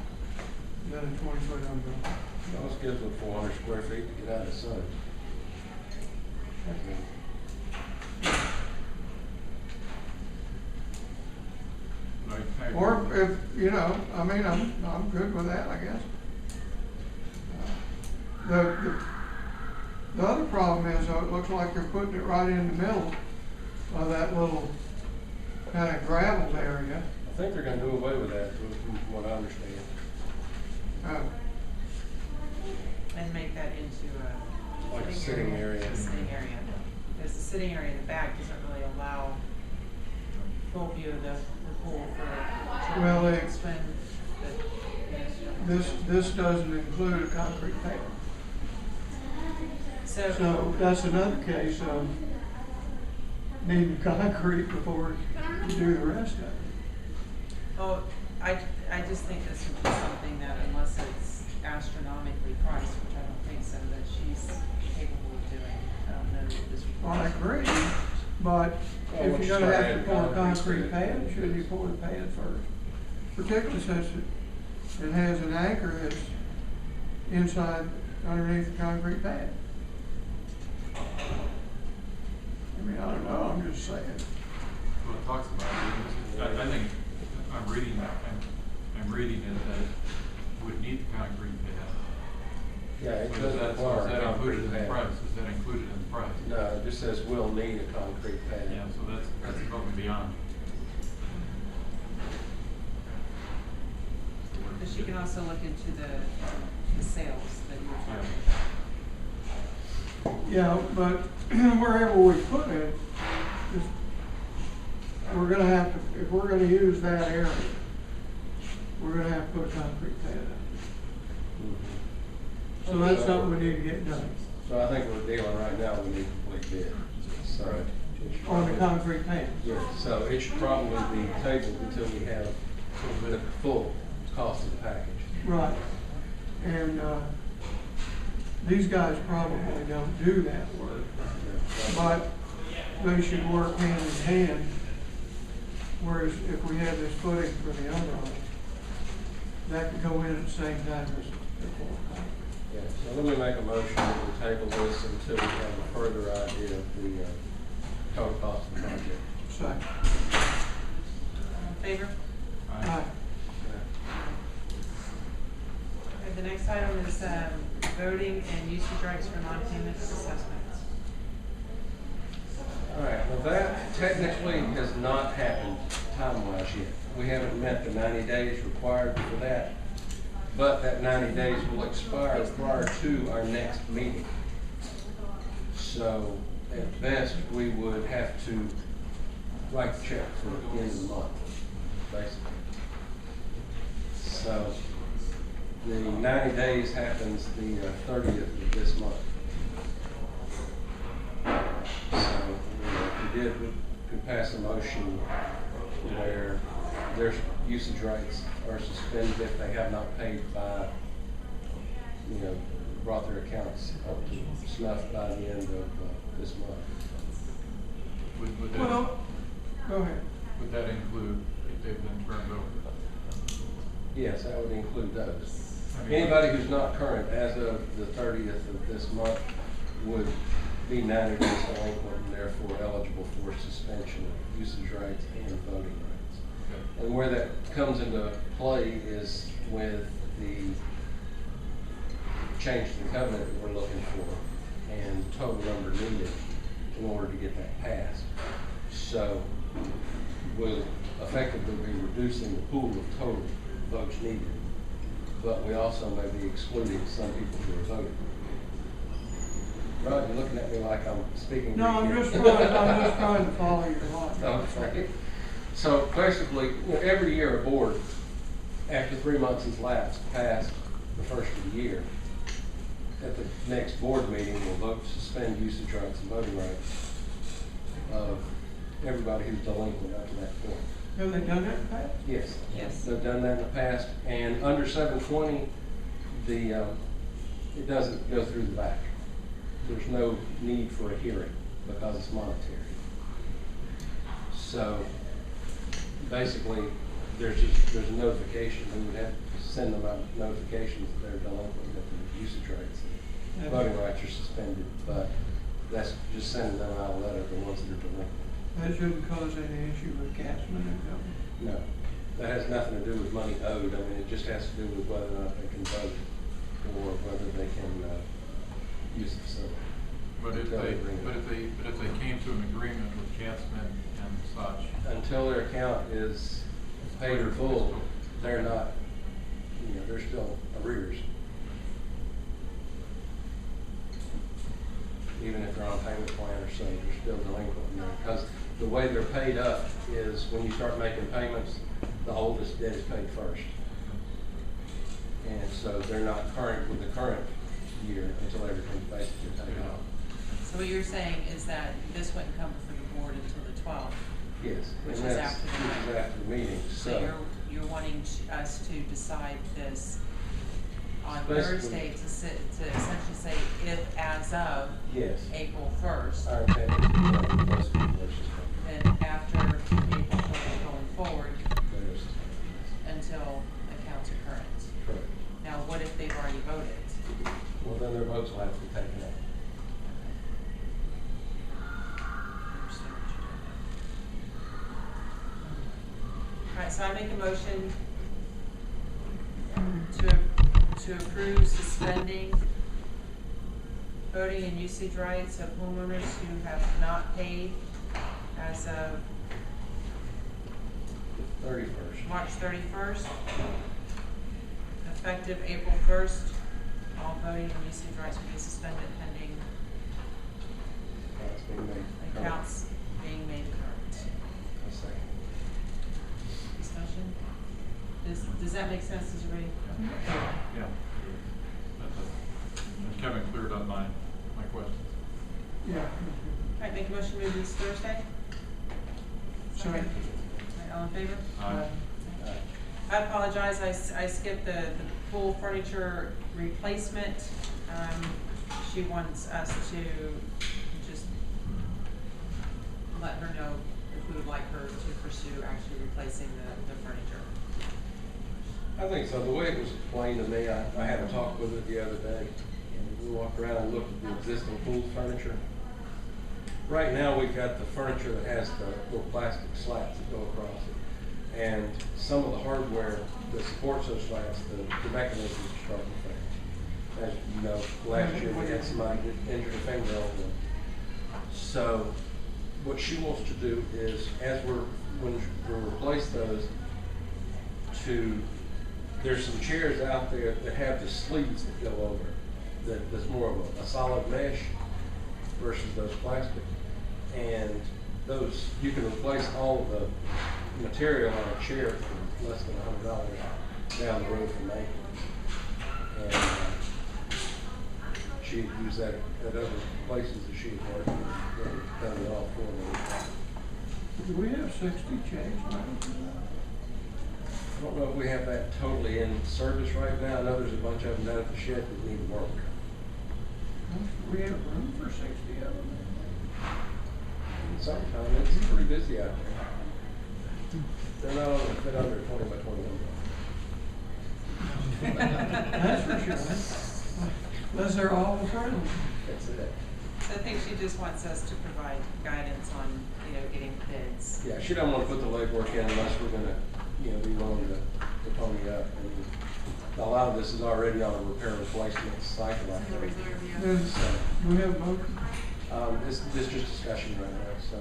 than a 20-foot umbrella. Most gives them 400 square feet to get out of the sun. Or if, I'm good with that, I guess. The other problem is, though, it looks like they're putting it right in the middle of that little kind of gravel area. I think they're gonna do away with that, from what I understand. And make that into a Like a sitting area. A sitting area. Because the sitting area in the back doesn't really allow full view of the pool for Well, children to swim. But, This doesn't include a concrete pad. So that's another case of needing concrete before you do the rest of it. Oh, I just think this would be something that unless it's astronomically priced, which I don't think so, that she's capable of doing. I don't know that this would. Well, I agree, but Well, if you're gonna have to add pour a concrete concrete to it, pad, then should you pour the pad first? Particularly since it has an anchor that's inside, underneath the concrete pad. I mean, I don't know, I'm just saying. Well, it talks about it. I think I'm reading that, I'm reading it that it would need the concrete pad. Yeah, it Is does that require a included in the concrete price? pad. Is that included in the price? No, it just says will need a concrete pad. Yeah, so that's above and beyond. But she can also look into the sales that you were talking about. Yeah, but wherever we put it, we're gonna have to, if we're gonna use that area, we're gonna have to put a concrete pad up. So that's something we need to get done, So I think we're dealing right now, we need a complete bid. So it should on the probably- concrete pad. Yeah, so it should probably be tabled until we have the full cost of the package. Right, and, these guys probably don't do that work, but they should work hand in hand. Whereas if we had this footing for the other one, that could go in at the same time as the full concrete. Yeah, so let me make a motion that we table this until we have a further idea of the total cost of the project. Second. All in favor? Aye. Okay, the next item is, voting and usage rights for non-payment of assessments. All right, well, that technically has not happened time-wise yet. We haven't met the 90 days required for that, but that 90 days will expire prior to our next meeting. So at best, we would have to write the check for the end of the month, basically. So the 90 days happens the 30th of this month. So we could pass a motion where their usage rights are suspended if they have not paid by, brought their accounts up to snuff by the end of this month. Would that, Well, go ahead. would that include if they've been turned over? Yes, that would include those. I mean- Anybody who's not current as of the 30th of this month would be 90 days delinquent and therefore eligible for suspension of usage rights and voting rights. Okay. And where that comes into play is with the change to the covenant that we're looking for and the total number needed in order to get that passed. So we'll effectively be reducing the pool of total votes needed, but we also may be excluding some people who are voting. Rod, you're looking at me like I'm speaking. No, I'm Greek just here. trying to follow your logic. Okay. So basically, every year a board, after 3 months has lapsed past the first of the year, at the next board meeting, will vote to suspend usage rights and voting rights of everybody who's delinquent up to that point. Have they done that in the past? Yes. Yes. They've done that in the past, and under 720, it doesn't go through the back. There's no need for a hearing because it's monetary. So basically, there's a notification. We would have to send them out notifications that they're delinquent, that the usage rights, and voting rights are suspended. But that's just sending them out a letter, the ones that are delinquent. That shouldn't cause any issue with Cashman and Company. No, that has nothing to do with money owed. I mean, it just has to do with whether or not they can vote or whether they can use the facility. But if they came to an agreement with Gatsman and such. Until their account is paid in full, they're not, they're still arrears. Even if they're on a payment plan or so, they're still delinquent. Because the way they're paid up is when you start making payments, the oldest debt is paid first. And so they're not current with the current year until everything's basically taken off. So what you're saying is that this wouldn't come before the board until the 12th? Yes. Which and is that's- after the which is meeting. after the meeting, So you're wanting us to decide this on Basically- Thursday to essentially say if as of Yes. April 1st, Our intent is to do that in the first week versus then after April 1st going forward there's- until accounts are current. Correct. Now, what if they've already voted? Well, then their votes will have to be taken up. Understand what you're doing now. All right, so I make a motion to approve suspending voting and usage rights of homeowners who have not paid as of 31st. March 31st, effective April 1st. All voting and usage rights will be suspended pending That's being made. accounts being made current. A second. Discussion? Does that make sense? Does everybody? Yeah. And Kevin cleared up my questions. Yeah. All right, make a motion to move this Thursday? Second. All right, all in favor? Aye. I apologize, I skipped the pool furniture replacement. She wants us to just let her know if we would like her to pursue actually replacing the furniture. I think so. The way it was explained to me, I had a talk with it the other day, and we walked around and looked at the existing pool furniture. Right now, we've got the furniture that has the little plastic slats that go across it. And some of the hardware that supports those slats, the mechanisms are starting to fail. As you know, last year we had somebody that injured a finger on them. So what she wants to do is, when we replace those, there's some chairs out there that have the sleeves that go over it, that's more of a solid mesh versus those plastic. And those, you can replace all of the material on a chair for less than $100 down the road from maintenance. And she had used that at other places that she had worked, and done it all for me. Do we have 60 chairs now? I don't know if we have that totally in service right now. I know there's a bunch of them down at the shed that need work. We have room for 60 of them. Sometimes it's pretty busy out there. They're not going to fit under 20 by 21. That's for sure. Unless they're all friendly. That's it. So I think she just wants us to provide guidance on, getting bids. Yeah, she doesn't want to put the legwork in unless we're going to, be willing to pony up. And a lot of this is already on a repair replacement cycle, I In the think. reserve, yeah. Then, So, do we have a motion? this is just discussion right now, so.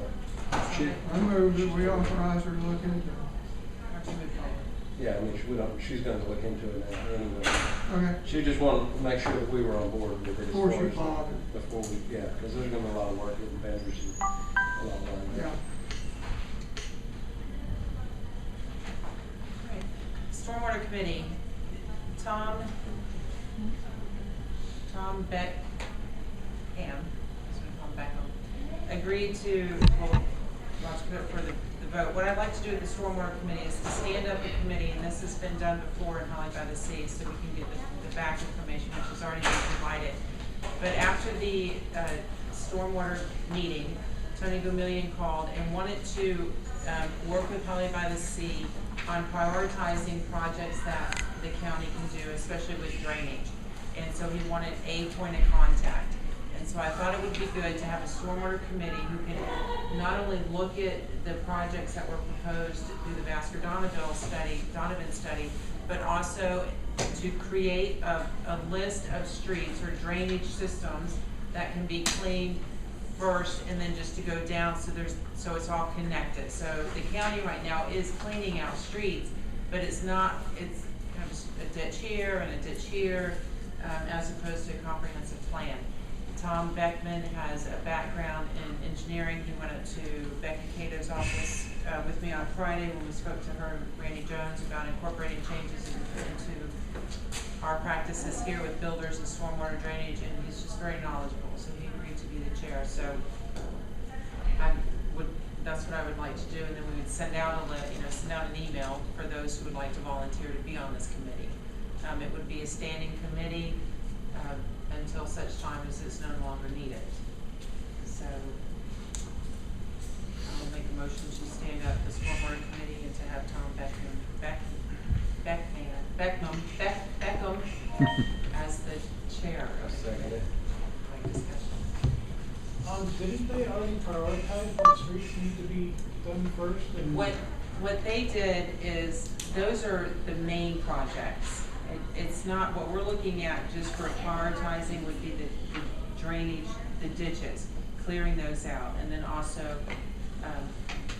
She, I move that we authorize her to look into it. Why don't you move forward? yeah, I mean, she's going to look into it now anyway. Okay. She just wanted to make sure that we were on board with it. Before as she far as- bothered. Before we, yeah, because there's going to be a lot of work getting vendors and a lot of line. Yeah. All right. Stormwater Committee, Tom Beck, agreed to, well, let's put it for the vote. What I'd like to do with the Stormwater Committee is to stand up a committee, and this has been done before in Holley by the Sea, so we can get the back information, which has already been provided. But after the Stormwater meeting, Tony Vermillion called and wanted to work with Holley by the Sea on prioritizing projects that the county can do, especially with drainage. And so he wanted a point of contact. And so I thought it would be good to have a stormwater committee who can not only look at the projects that were proposed through the Vasco Donovan study, but also to create a list of streets or drainage systems that can be cleaned first and then just to go down so it's all connected. So the county right now is cleaning out streets, but it's kind of a ditch here and a ditch here, as opposed to a comprehensive plan. Tom Beckman has a background in engineering. He went up to Becky Cato's office with me on Friday when we spoke to her and Randy Jones about incorporating changes into our practices here with builders and stormwater drainage, and he's just very knowledgeable, so he agreed to be the chair. So that's what I would like to do, and then we would send out send out an email for those who would like to volunteer to be on this committee. It would be a standing committee until such time as it's no longer needed. So I'll make a motion to stand up the stormwater committee and to have Tom Beckham as the chair. I'll second it. Like discussion. Didn't they already prioritize what streets need to be done first? And What they did is, those are the main projects. It's not, what we're looking at just for prioritizing would be the drainage, the ditches, clearing those out. And then also,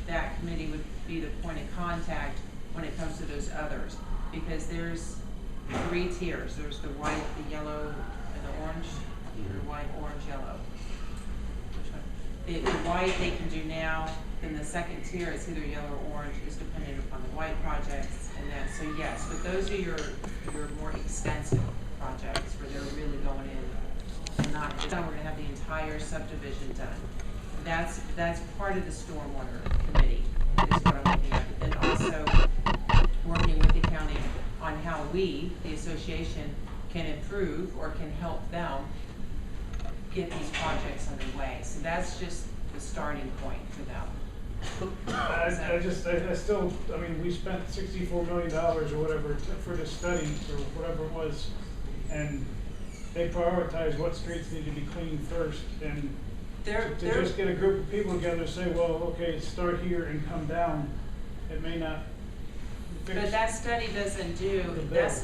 that committee would be the point of contact when it comes to those others. Because there's 3 tiers. There's the white, the yellow, and the orange. Either white, orange, yellow. Which one? The white they can do now. Then the second tier, it's either yellow or orange, is dependent upon the white projects and that. So yes, but those are your more extensive projects where they're really going in and not just, we're gonna have the entire subdivision done. That's part of the stormwater committee, is what I'm looking at. And also working with the county on how we, the association, can improve or can help them get these projects underway. So that's just the starting point for them. I mean, we spent $64 million or whatever for this study, or whatever it was, and they prioritized what streets need to be cleaned first, and to just get a group of people together and say, well, okay, start here and come down, it may not fix. But that study doesn't do,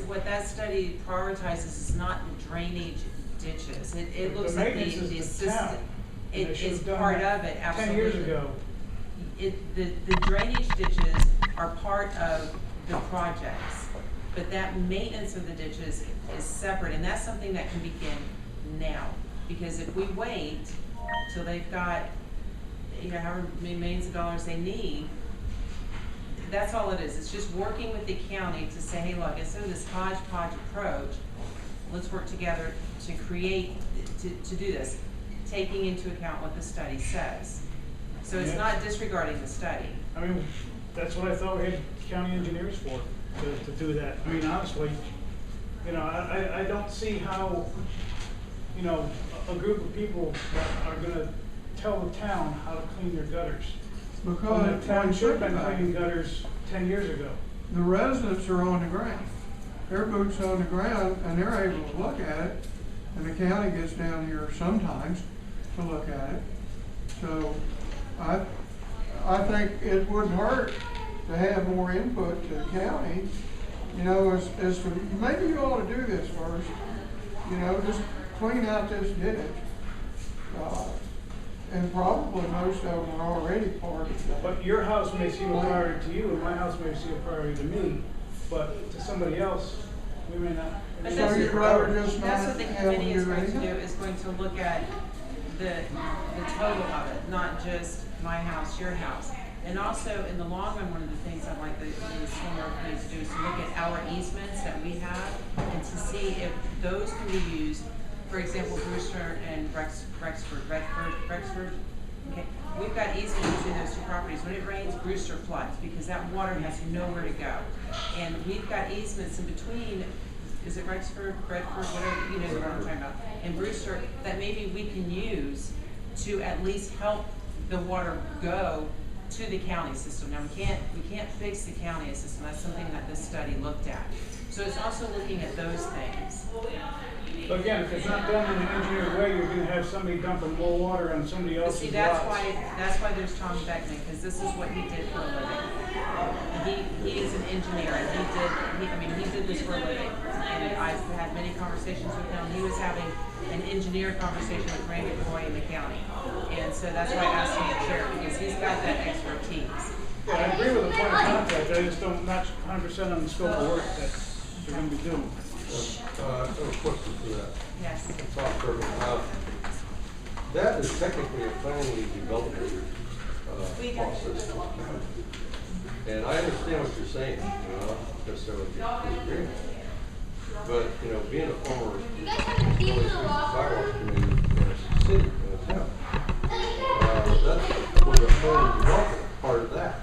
what that study prioritizes is not the drainage ditches. It looks at the assistant. It is part of it, absolutely. 10 years ago. The drainage ditches are part of the projects, but that maintenance of the ditches is separate, and that's something that can begin now. Because if we wait till they've got, however many millions of dollars they need, that's all it is. It's just working with the county to say, hey, look, instead of this hodgepodge approach, let's work together to create, to do this, taking into account what the study says. So it's not disregarding the study. I mean, that's what I thought we had county engineers for, to do that. I mean, honestly, I don't see how, a group of people are gonna tell the town how to clean their gutters. Because the town should have been cleaning gutters 10 years ago. the residents are on the ground. Their boots on the ground, and they're able to look at it, and the county gets down here sometimes to look at it. So I think it wouldn't hurt to have more input to the county, as to, maybe you ought to do this first, just clean out this ditch. And probably most of them are already part of that. But your house may seem a priority to you, and my house may seem a priority to me, but to somebody else, we may not. But So that's you'd rather just what not the have committee is them do going to do, anything? is going to look at the total of it, not just my house, your house. And also, in the long run, one of the things I'd like the stormwater committee to do is to look at our easements that we have and to see if those can be used. For example, Brewster and Rexford. Okay, we've got easements between those 2 properties. When it rains, Brewster floods because that water has nowhere to go. And we've got easements in between, is it Rexford, Redford, whatever, you know what I'm talking about, and Brewster, that maybe we can use to at least help the water go to the county system. Now, we can't fix the county system. That's something that this study looked at. So it's also looking at those things. But again, if it's not done in an engineered way, you're gonna have somebody dumping more water on somebody else's See, lots. that's why there's Tom Beckman, because this is what he did for a living. He is an engineer, and he did this for a living. And I've had many conversations with him. He was having an engineer conversation with Randy Roy in the county. And so that's why I asked him to chair, because he's got that expertise. Yeah, I agree with the point of contact, I just don't, not 100% on the scope of work that you're gonna be doing. I have a question for that. Yes. That is technically a planning and development We got- process. And I understand what you're saying, you know, not necessarily disagree. But, you know, being a former sidewalk committee in a city, in a town, that's where the whole development part of that.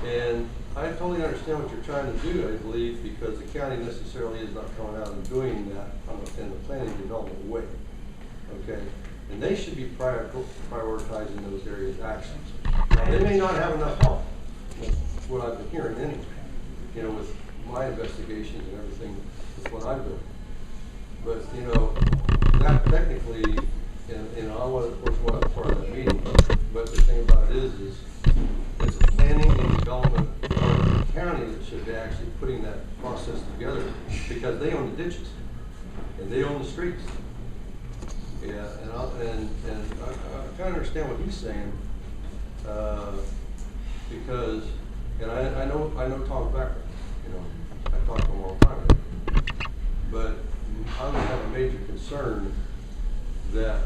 And I totally understand what you're trying to do, I believe, because the county necessarily is not coming out and doing that in the planning development way. Okay? And they should be prioritizing those areas' actions. Now, they may not have enough help, that's what I've been hearing anyway, you know, with my investigations and everything, with what I've done. But, you know, that technically, and I was, of course, wasn't part of that meeting, but the thing about it is it's a planning and development part of the county that should be actually putting that process together, because they own the ditches, and they own the streets. Yeah, and I kind of understand what he's saying, because, and I know Tom's background, you know, I talked to him all the time, but I would have a major concern that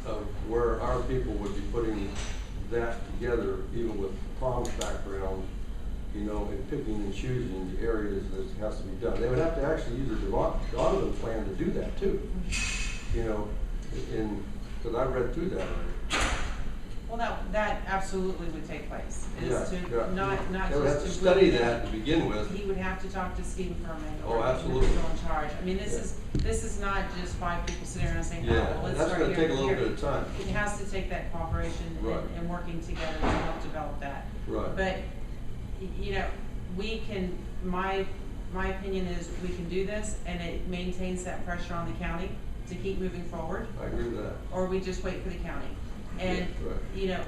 of where our people would be putting that together, even with Tom's background, you know, and picking and choosing the areas that has to be done. They would have to actually use a Donovan plan to do that too, you know, because I read through that already. Well, that absolutely would take place, is to not They would have just to to. study that to begin with. He would have to talk to Stephen Furman Oh, or absolutely. the people in charge. I mean, this is not just 5 people sitting around saying, oh, Yeah, well, and let's that's start gonna here take a and little here. bit of time. It has to take that cooperation Right. and working together to help develop that. Right. But, you know, we can, my opinion is we can do this and it maintains that pressure on the county to keep moving forward. I agree with that. Or we just wait for the county. And, Yeah, right. you know,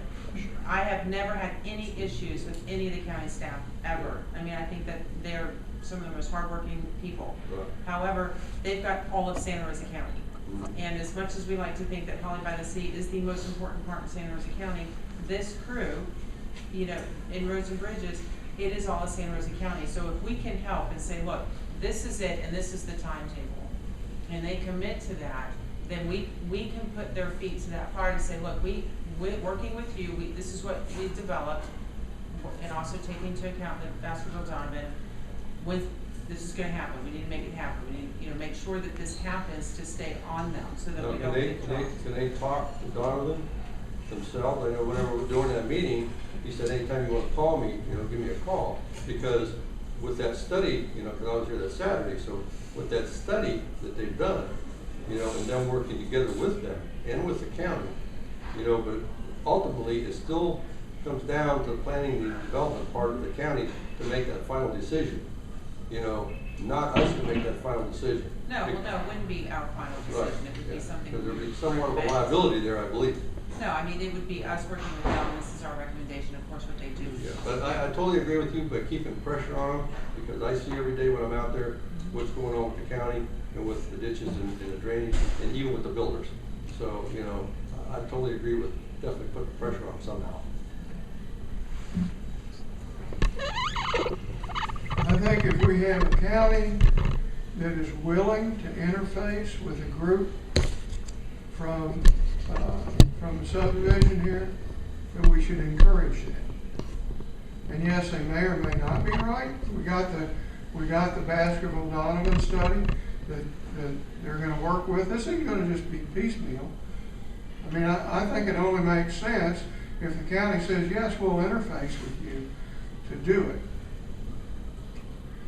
I have never had any issues with any of the county staff, ever. I mean, I think that they're some of the most hardworking people. Right. However, they've got all of Santa Rosa County. Mhm. And as much as we like to think that Holley by the Sea is the most important part of Santa Rosa County, this crew, you know, in roads and bridges, it is all of Santa Rosa County. So if we can help and say, look, this is it and this is the timetable, and they commit to that, then we can put their feet to that fire and say, look, we're working with you, this is what we've developed, and also taking into account that Baskerville Donovan, this is gonna happen, we need to make it happen, we need, you know, make sure that this happens to stay on them, so that Now, we can don't they, get can they, dropped. can they talk to Donovan themselves? I know whenever we're doing that meeting, he said, anytime you want to call me, you know, give me a call. Because with that study, you know, because I was here that Saturday, so with that study that they've done, you know, and them working together with them and with the county, you know, but ultimately it still comes down to planning the development part of the county to make that final decision. You know, not us to make that final decision. No, well, no, it wouldn't be our final Right. decision, it would be something. Because there'd be we somewhat of a recommend. liability there, I believe. No, I mean, it would be us working with them, this is our recommendation, of course, what they do. Yeah, but I totally agree with you, but keeping pressure on them, because I see every day when I'm out there, what's going on with the county and with the ditches and the drainage, and even with the builders. So, you know, I totally agree with, definitely put the pressure on them somehow. I think if we have a county that is willing to interface with a group from the subdivision here, that we should encourage that. And yes, they may or may not be right. We got the Baskerville Donovan study that they're gonna work with. This ain't gonna just be piecemeal. I mean, I think it only makes sense if the county says, yes, we'll interface with you to do it.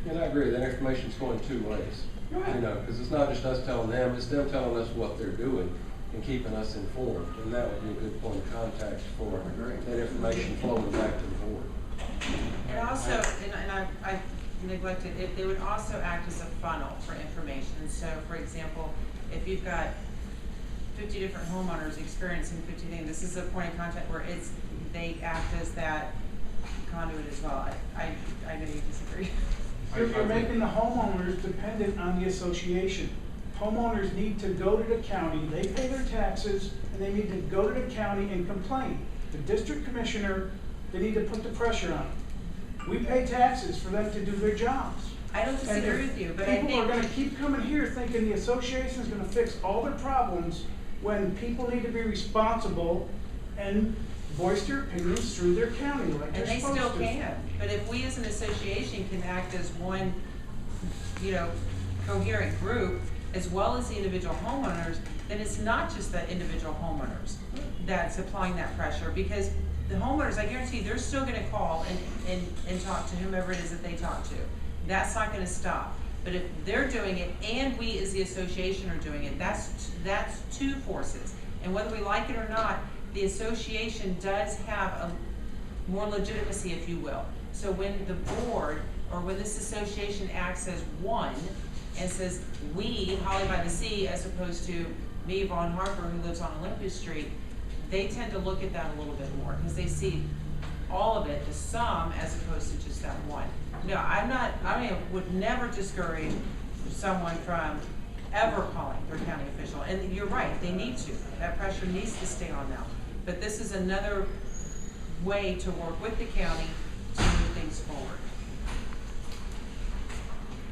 And I agree, that information's going 2 ways. You know, because it's not just us telling them, it's them telling us what they're doing and keeping us informed. And that would be a good point of contact for that information flowing back to the board. And also, and I neglected, they would also act as a funnel for information. So, for example, if you've got 50 different homeowners experiencing 50 things, this is a point of contact where they act as that conduit as well. I know you disagree. You're making the homeowners dependent on the association. Homeowners need to go to the county, they pay their taxes, and they need to go to the county and complain. The district commissioner, they need to put the pressure on them. We pay taxes for them to do their jobs. I don't disagree with you, but I think people are gonna keep coming here thinking the association is gonna fix all their problems when people need to be responsible and voice their opinions through their county like And they're they supposed still to. can, but if we as an association can act as one, coherent group, as well as the individual homeowners, then it's not just the individual homeowners that's applying that pressure, because the homeowners, I guarantee, they're still gonna call and talk to whomever it is that they talk to. That's not gonna stop. But if they're doing it and we as the association are doing it, that's two forces. And whether we like it or not, the association does have a more legitimacy, if you will. So when the board, or when this association acts as one and says, we, Holley by the Sea, as opposed to me, Vaughn Harper, who lives on Olympia Street, they tend to look at that a little bit more, because they see all of it, the sum, as opposed to just that one. No, I would never discourage someone from ever calling their county official. And you're right, they need to. That pressure needs to stay on them. But this is another way to work with the county to move things forward.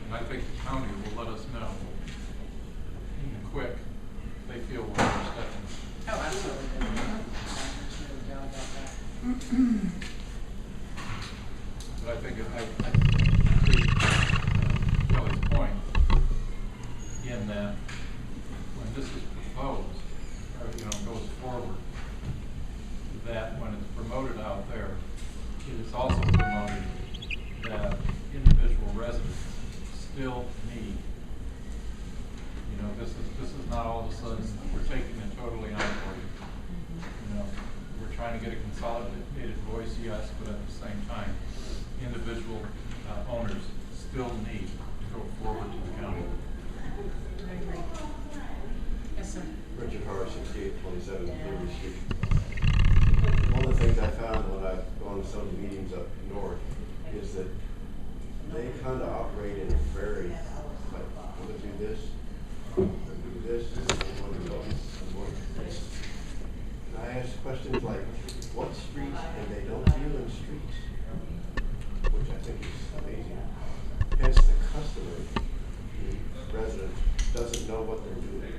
And I think the county will let us know quick if they feel we're overstepping. Oh, absolutely. No doubt about that. But I think I see Kelly's point in that when this is proposed, or goes forward, that when it's promoted out there, it is also promoted that individual residents still need. This is not all of a sudden we're taking it totally on board. We're trying to get a consolidated voice, yes, but at the same time, individual owners still need to go forward to the county. I agree. Yes, sir. Richard Harris, 6827 Liberty Street. One of the things I found when I've gone to some of the meetings up north is that they kind of operate in a very, like, I'm going to do this, I'm going to do this, I'm going to do this, I'm going to do this. And I ask questions like, what streets, and they don't deal in streets, which I think is amazing. Hence the customer, the resident, doesn't know what they're doing.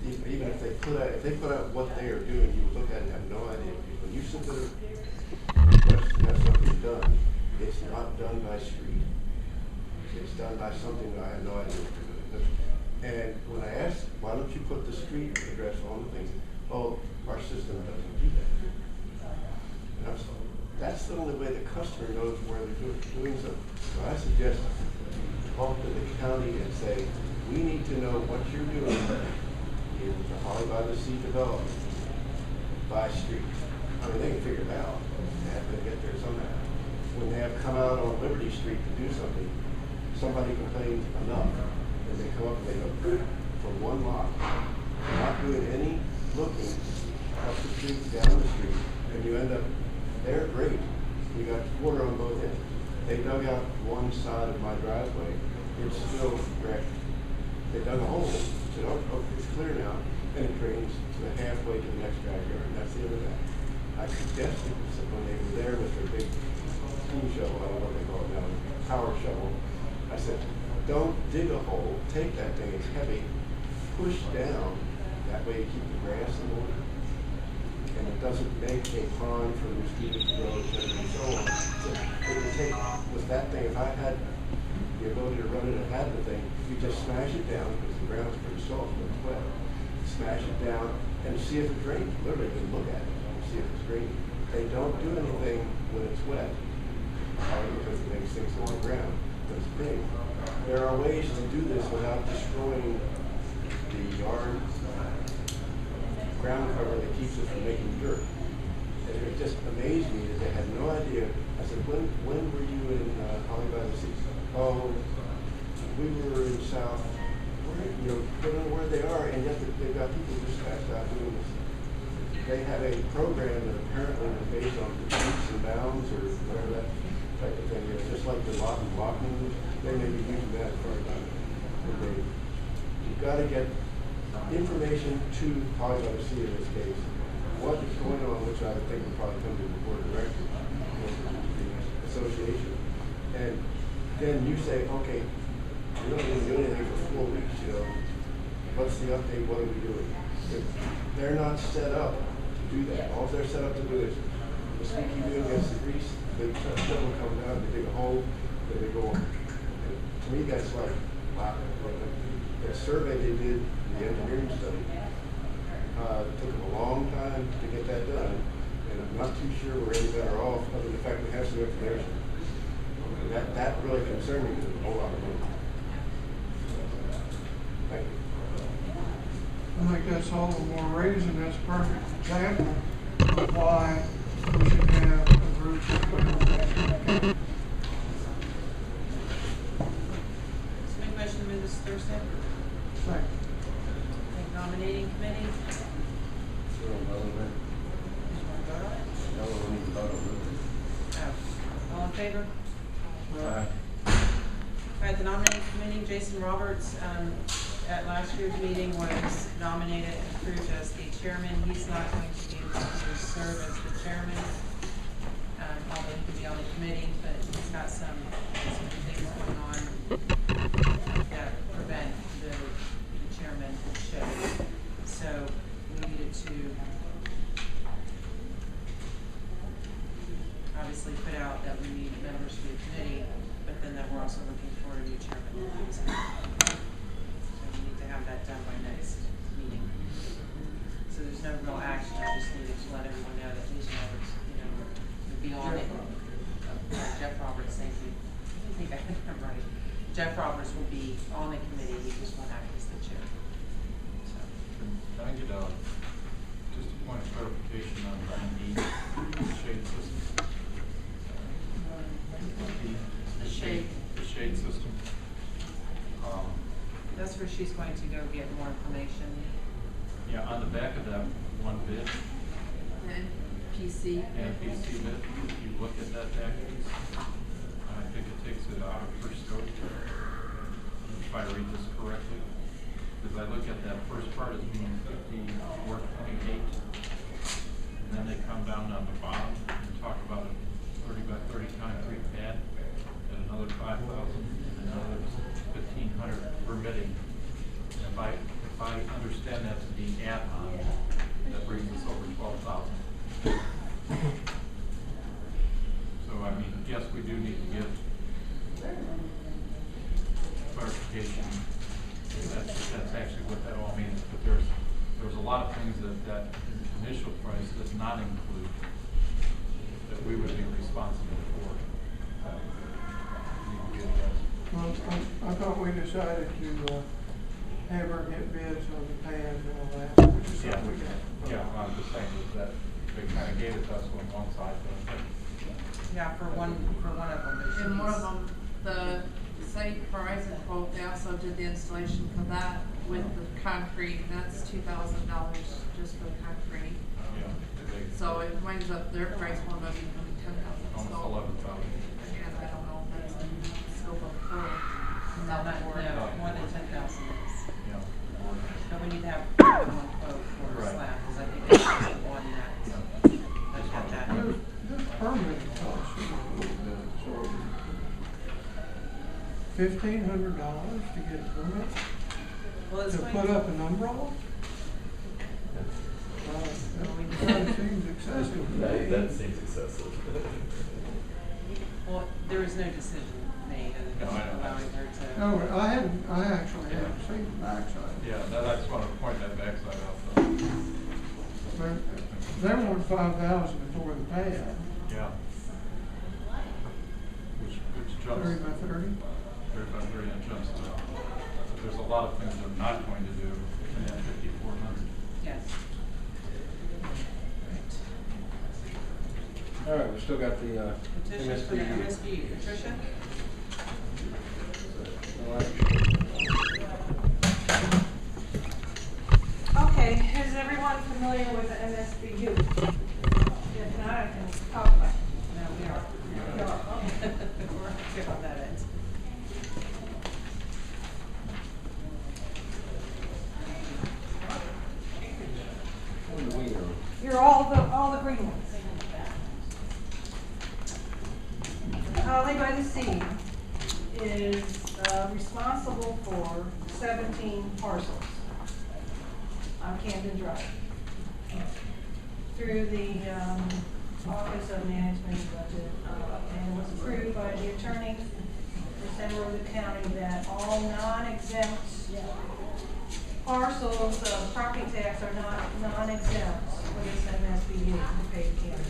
Even if they put out what they are doing, you would look at it and have no idea. When you submit a request to have something done, it's not done by street. It's done by something that I have no idea what they're doing. And when I asked, why don't you put the street address on the things? Oh, our system doesn't do that. And that's the only way the customer knows where they're doing something. So I suggest talk to the county and say, we need to know what you're doing in the Holley by the Sea development by street. I mean, they can figure it out. They have to get there somehow. When they have come out on Liberty Street to do something, somebody complains enough, and they come up and they go for one lot, not doing any looking up the street, down the street, and you end up, they're great. You got water on both ends. They dug out one side of my driveway. It's still wrecked. They dug a hole, said, oh, it's clear now, and it drains to halfway to the next backyard, and that's the end of that. I suggested when they were there with their big steam shovel, I don't know what they call it now, power shovel, I said, don't dig a hole, take that thing, it's heavy, push down, that way you keep the grass in order, and it doesn't make a pond for the mosquitoes to grow, and so on. So it would take, with that thing, if I had the ability to run it and had the thing, you just smash it down, because the ground's pretty soft, but it's wet. Smash it down and see if it drains. Literally, just look at it and see if it's draining. They don't do anything when it's wet, probably because it makes things on the ground, but it's big. There are ways to do this without destroying the yard ground cover that keeps it from making dirt. And it just amazed me that they had no idea. I said, when were you in Holley by the Sea? Oh, we were in South, don't know where they are, and yet they've got people dispatched out doing this. They have a program that apparently is based on leaps and bounds or whatever that type of thing is, just like the lock and block moves. They may be using that as far as I know. You've got to get information to Holley by the Sea in this case. What is going on, which I think will probably come to the board of directors, the association. And then you say, okay, we don't even do anything for 4 weeks, What's the update? What are we doing? They're not set up to do that. All they're set up to do is the sneaky doing against the grease, they shovel come down, they dig a hole, then they go on. And to me, that's like, wow. That survey they did, the engineering study, took them a long time to get that done, and I'm not too sure we're any better off, other than the fact we have some information. And that really concerned me, because it's a whole lot of money. Thank you. I think that's all the more reason, that's a perfect example of why we should have a group of people. So make a motion to move this Thursday. Second. Okay, nominating committee. We don't vote on Did you want to vote on it? it. No, we need to vote on Oh. All in favor? Aye. All right, the nominating committee, Jason Roberts, at last year's meeting was nominated and approved as the chairman. He's not going to be able to serve as the chairman, although he can be on the committee, but he's got some things going on that prevent the chairmanship. So we needed to obviously put out that we need members for the committee, but then that we're also looking for a new chairman. So we need to have that done by next meeting. So there's no real action, I just needed to let everyone know that Jason Roberts, would be on it. Jeff Roberts, thank you. I think I think I'm right. Jeff Roberts will be on the committee, he just won't act as the chair. So, Can I get just a point of clarification on the shade system? The shade. The shade system. that's where she's going to go get more information. Yeah, on the back of that one bid, PC. NPC bid, if you look at that back piece, I think it takes it out of her scope. If I read this correctly, because I look at that first part as being 54.28, and then they come down on the bottom and talk about a 30 by 30 concrete pad at another 5,000 and another 1,500 permitting. If I understand that to be add-on, that brings us over 12,000. So I mean, yes, we do need to give clarification. That's actually what that all means. But there's a lot of things that initial price does not include that we would be responsible for. Well, I thought we decided to have her get bids on the pads and all that, which is something we got. Yeah, I'm just saying that they kind of gave it to us on one side, but Yeah, for one of them. And one of them, the same Verizon quote, they also did the installation for that with the concrete, and that's $2,000 just for the concrete. yeah, they So it winds up, their price will be $10,000. almost 11,000. Again, I don't know if that's in the scope of the quote. No, more than 10,000 is. Yeah. But we need to have more than one quote for a Right. slab, because I think that's the one that's got that. This permit costs a little bit, so $1,500 to get a permit, Well, it's to going put to, up an umbrella? That seems excessive to me. That seems excessive. well, there is no decision made No, I know. allowing her to. No, I actually haven't seen the backside. Yeah, I just want to point that backside out. But they want 5,000 for the pad, Yeah. Which jumps. 30 by 30. 30 by 30 and jumps to, there's a lot of things they're not going to do in that 5,400. Yes. Right. All right, we still got the Petitions for the MSBU. MSBU. Patricia? No action. Okay, is everyone familiar with the MSBU? If not, I can talk about it. No, we are. You are, okay. We're good on that end. What do we know? You're all the green ones. Holley by the Sea is responsible for 17 parcels on Camden Drive. Through the Office of Management and Budget, and it was approved by the attorney for San Diego County that all non-exempt parcels of property tax are not non-exempt for this MSBU to pay the county.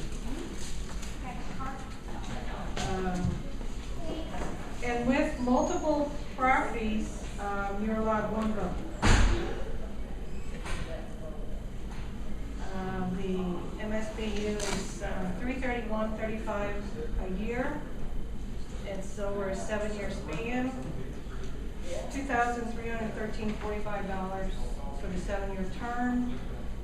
And with multiple properties, you're allowed one vote. The MSBU is $331.35 a year. It's over a 7-year span. $2,313.45 for the 7-year term.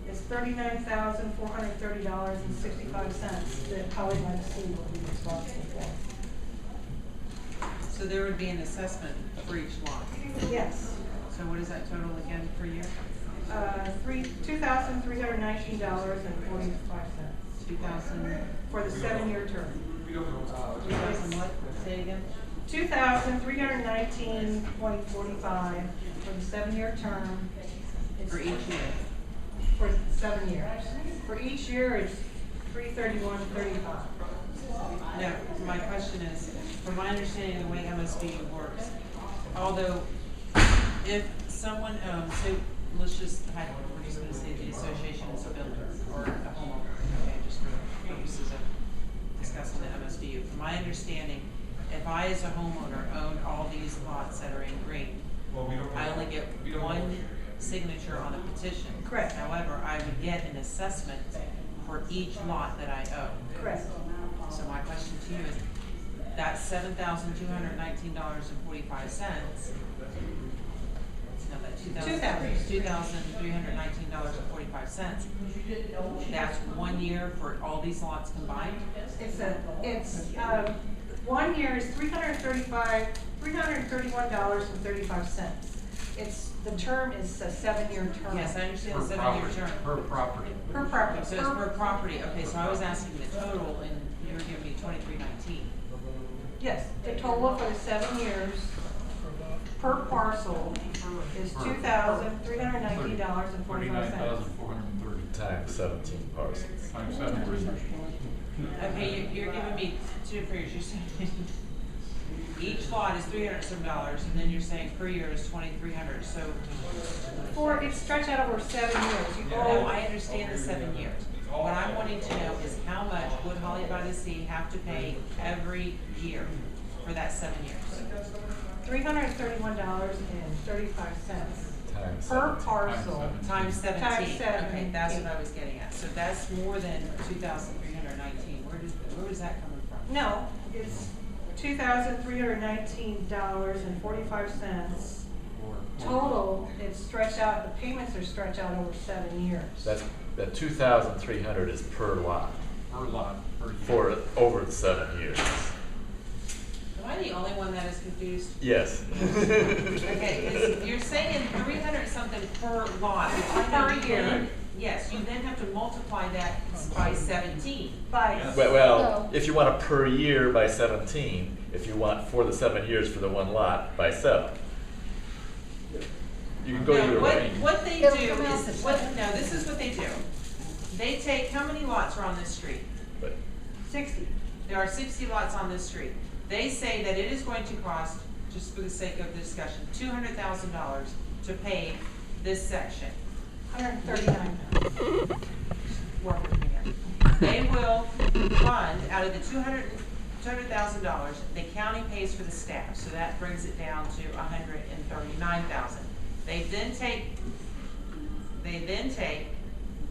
It's $39,430.65 that Holley by the Sea will be responsible for. So there would be an assessment for each lot. Yes. So what is that total again per year? $2,319.45. 2,000 for the 7-year term. 2,000 what? Say it again. $2,319.45 for the 7-year term. For each year. For 7 years. For each year, it's $331.35. No, my question is, from my understanding of the way MSB works, although if someone owns, so let's just, we're just gonna say the association is a builder or a homeowner, okay, just for purposes of discussing the MSBU. From my understanding, if I as a homeowner own all these lots that are in green, I only get one signature on a petition. Correct. However, I would get an assessment for each lot that I own. Correct. So my question to you is, that $7,219.45, no, that $2,319.45, that's 1 year for all these lots combined? It's 1 year is $331.35. The term is a 7-year term. Yes, I understand the 7-year term. Per property. Per property. So it's per property, okay, so I was asking the total, and you were giving me $2,319. Yes, the total for the 7 years per parcel is $2,319.45. $39,430 Times 17 parcels. times 7%. Okay, you're giving me two different figures. You're saying each lot is $300 some, and then you're saying per year is $2,300. So It's stretched out over 7 years. no, I understand the 7 years. What I'm wanting to know is how much would Holley by the Sea have to pay every year for that 7 years? $331.35 Times per 17. parcel. Times 17. Times Okay, 17. that's what I was getting at. So that's more than 2,319. Where is that coming from? No, it's $2,319.45. Total, it's stretched out, the payments are stretched out over 7 years. That 2,300 is per lot Per lot, per year. for over the 7 years. Am I the only one that is confused? Yes. Okay, 'cause you're saying 300 something per lot. Per year. Yes, you then have to multiply that by 17. Well, if you want a per year by 17, if you want for the 7 years for the one lot by 7. You can go No, either way. what they do is, this is what they do. They take, how many lots are on this street? But 60. There are 60 lots on this street. They say that it is going to cost, just for the sake of the discussion, $200,000 to pave this section. $139,000. Work with me here. They will fund, out of the $200,000, the county pays for the staff, so that brings it down to $139,000. They then take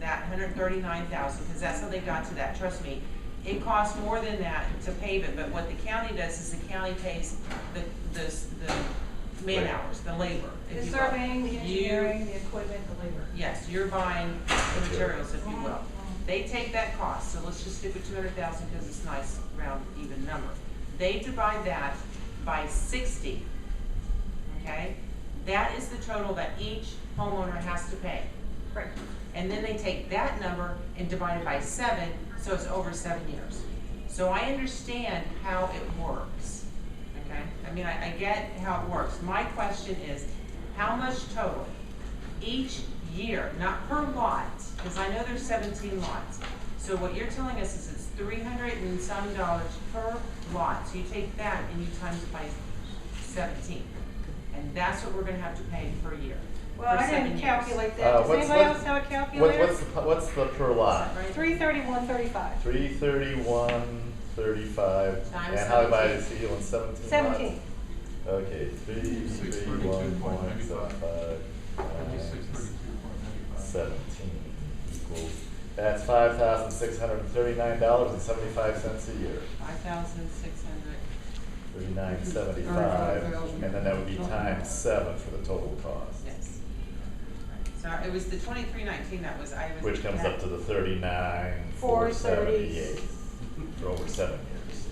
that $139,000, because that's how they got to that, trust me. It costs more than that to pave it, but what the county does is the county pays the man hours, the labor, if The you will. surveying, the engineering, the equipment, the labor. Yes, you're buying the materials, if you will. They take that cost, so let's just stick with 200,000 because it's a nice, round, even number. They divide that by 60, okay? That is the total that each homeowner has to pay. Right. And then they take that number and divide it by 7, so it's over 7 years. So I understand how it works, okay? I mean, I get how it works. My question is, how much total each year, not per lot, because I know there's 17 lots. So what you're telling us is it's $300 and some dollars per lot. So you take that and you times it by 17. And that's what we're gonna have to pay per year. Well, I 7 didn't years. calculate that. Does anybody else have a calculator? What's the per lot? Is that right? 331.35. 331.35. Times And how about 17. it, you on 17 17. lots? Okay, 331.75 17 equals, that's $5,639.75 a year. 5,600. 39.75, and then that would be times 7 for the total cost. Yes. Right. So it was the 2319 that was, I was. Which comes up to the 39,478 for over 7 years.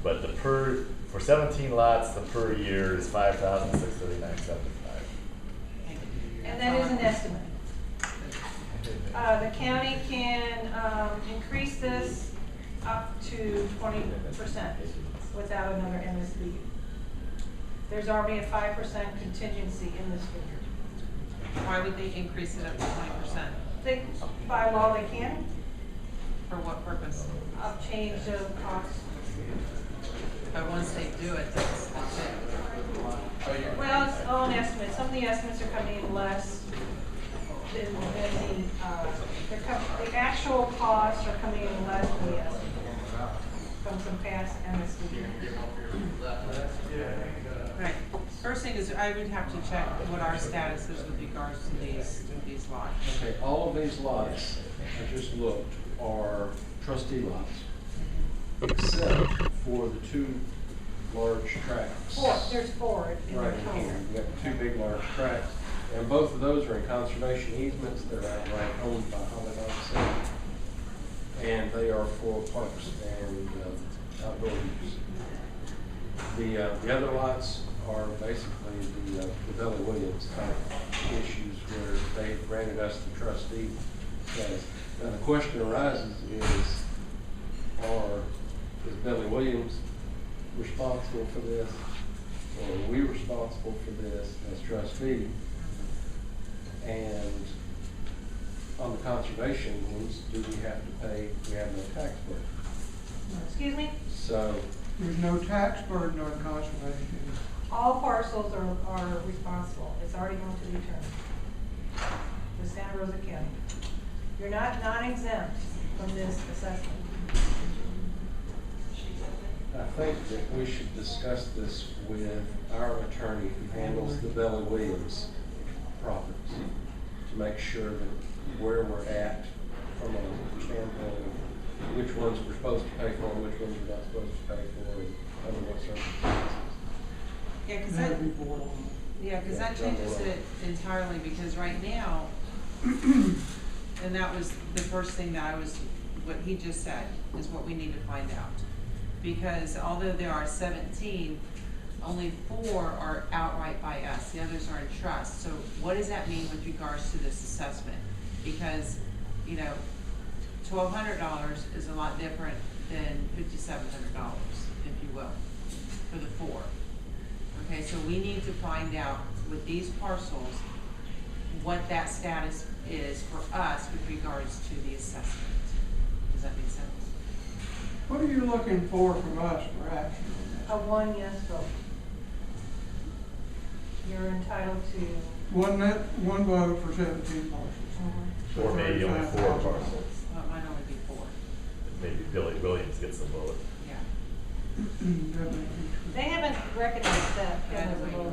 But the for 17 lots, the per year is $5,639.75. And that is an estimate. The county can increase this up to 20% without another MSB. There's already a 5% contingency in this figure. Why would they increase it up to 20%? They, by law, they can, For what purpose? change the cost. But once they do it, that's it. Well, it's all an estimate. Some of the estimates are coming in less than the actual costs are coming in less than the estimate from some past MSD. Right. First thing is, I would have to check what our status is with regards to these lots. Okay, all of these lots, I just looked, are trustee lots, except for the 2 large tracts. There's 4 in the Right total. here, you've got 2 big large tracts, and both of those are in conservation easements. They're outright owned by Holley. And they are for parks and outdoor use. The other lots are basically the Belly Williams type issues where they granted us the trustee status. Now the question arises is Belly Williams responsible for this, or are we responsible for this as trustee? And on the conservation ones, do we have to pay? We have no tax burden. Excuse me? So There's no tax burden on conservation. All parcels are responsible. It's already going to the attorney. The Santa Rosa County. You're not non-exempt from this assessment. I think that we should discuss this with our attorney who handles the Belly Williams properties to make sure that where we're at from a standpoint of which ones we're supposed to pay for and which ones we're not supposed to pay for and under what circumstances. Yeah, because That'd be board on. that changes it entirely, because right now, and that was the first thing that what he just said, is what we need to find out. Because although there are 17, only 4 are outright by us, the others are in trust. So what does that mean with regards to this assessment? Because, $1,200 is a lot different than $5,700, if you will, for the 4. Okay, so we need to find out with these parcels what that status is for us with regards to the assessment. Does that make sense? What are you looking for from us for action A 1 yes vote. You're entitled to. One vote for 17 parcels. Or maybe only 4 parcels. Well, it might only be 4. Maybe Billy Williams gets a vote. Yeah. They haven't recognized that him as a voter.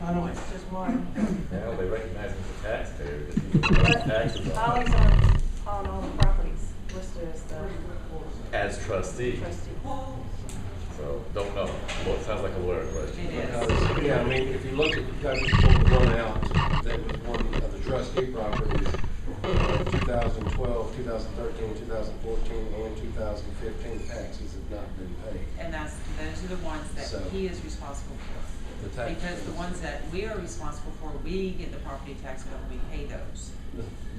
I don't. It's just one. Yeah, they recognize him as a taxpayer, because he's paying taxes on Holly's it. on all the properties listed as the As trustee, trustee. so don't know. Well, it sounds like a lawyer question. It is. Because, yeah, I mean, if you look at, I just pulled one out, that was one of the trustee properties, 2012, 2013, 2014, and 2015 taxes have not been paid. And those are the ones that So- he is responsible for. The tax Because the ones that we are responsible for, we get the property tax bill and we pay those.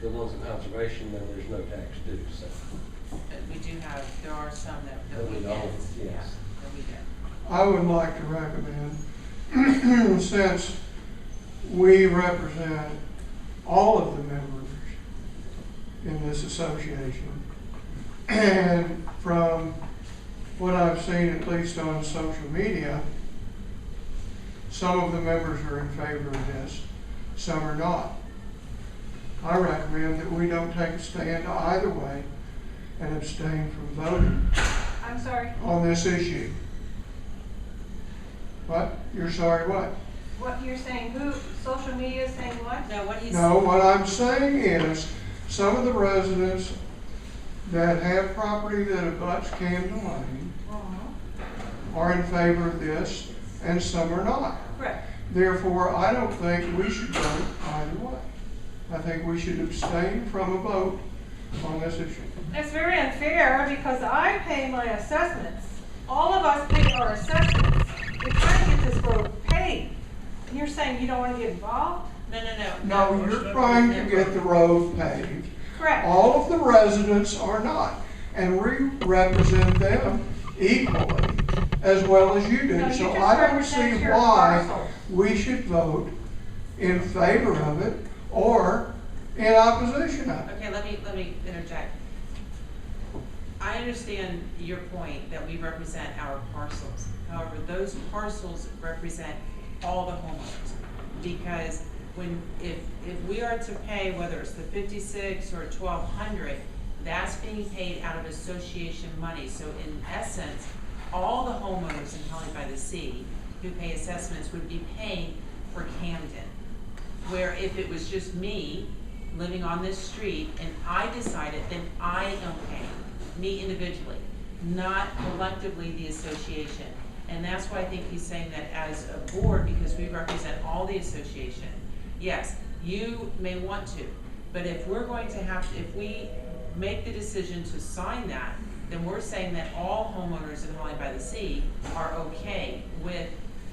The ones in conservation, then there's no tax due, so. But we do have, there are some that That we we get. don't, Yeah, yes. that we get. I would like to recommend, since we represent all of the members in this association, And from what I've seen, at least on social media, some of the members are in favor of this, some are not. I recommend that we don't take a stand either way and abstain from voting I'm sorry, on this issue. What? You're sorry, what? what you're saying, who, social media is saying what? No, what he's. No, what I'm saying is, some of the residents that have property that abuts Camden Lane are in favor of this, and some are not. Correct. Therefore, I don't think we should vote either way. I think we should abstain from a vote on this issue. It's very unfair because I pay my assessments. All of us pay our assessments. We're trying to get this road paid. And you're saying you don't want to get involved? No, you're trying to get the road paved. Correct. All of the residents are not, and we represent them equally as well as you do. No, you So just I don't represent see your why parcel. we should vote in favor of it or in opposition of it. Okay, let me interject. I understand your point that we represent our parcels. However, those parcels represent all the homeowners. Because if we are to pay, whether it's the 56 or 1,200, that's being paid out of association money. So in essence, all the homeowners in Holley by the Sea who pay assessments would be paying for Camden. Where if it was just me living on this street and I decided, then I am paying, me individually, not collectively the association. And that's why I think he's saying that as a board, because we represent all the association, yes, you may want to, but if we're going to have, if we make the decision to sign that, then we're saying that all homeowners in Holley by the Sea are okay with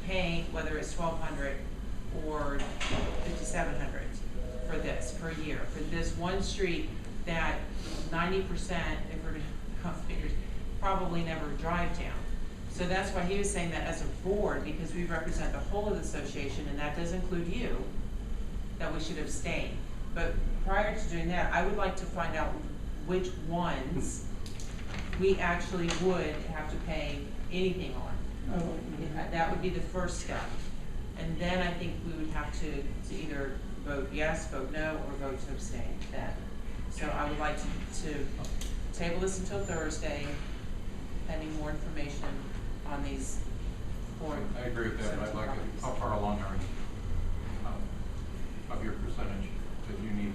paying, whether it's 1,200 or 5,700 for this per year, for this one street that 90%, if we're gonna figures, probably never drive down. So that's why he was saying that as a board, because we represent the whole of the association, and that does include you, that we should abstain. But prior to doing that, I would like to find out which ones we actually would have to pay anything on. That would be the first step. And then I think we would have to either vote yes, vote no, or vote to abstain then. So I would like to table this until Thursday, pending more information on these four. I agree with that, but I'd like it, how far along are you of your percentage that you need?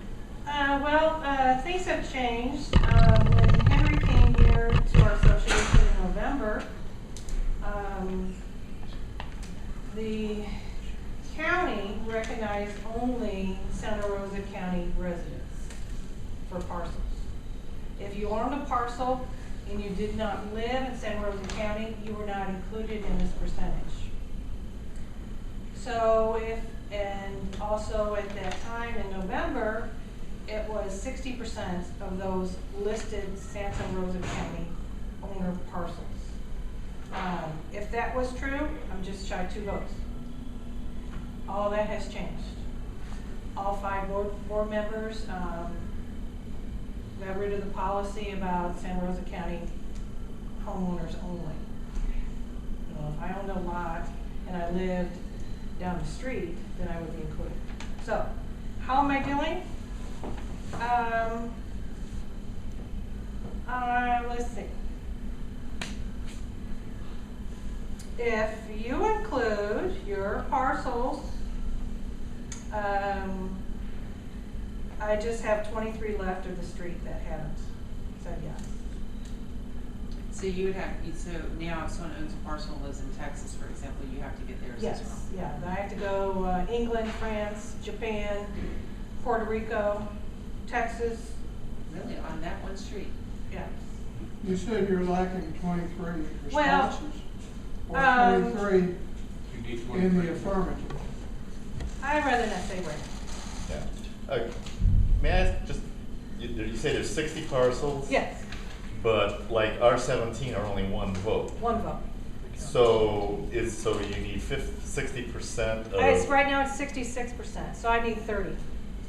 Things have changed. When Henry came here to our association in November, the county recognized only Santa Rosa County residents for parcels. If you owned a parcel and you did not live in Santa Rosa County, you were not included in this percentage. So and also at that time in November, it was 60% of those listed Santa Rosa County owner parcels. If that was true, I'm just shy of 2 votes. All that has changed. All 5 board members got rid of the policy about Santa Rosa County homeowners only. If I owned a lot and I lived down the street, then I would be included. So, how am I doing? Let's see. If you include your parcels, I just have 23 left of the street that haven't said yes. So you would have, so now if someone owns a parcel and lives in Texas, for example, you have to get theirs as well? Yes, yeah, I have to go England, France, Japan, Puerto Rico, Texas. Really, on that one street? Yeah. You said you're lacking 23 Well, responses, or 23 You need 23. in the affirmative. I'd rather not say right now. Yeah. May I ask, just, you say there's 60 parcels? Yes, But like R17 are only 1 vote. 1 vote. So you need 60% of. It's right now it's 66%, so I need 30.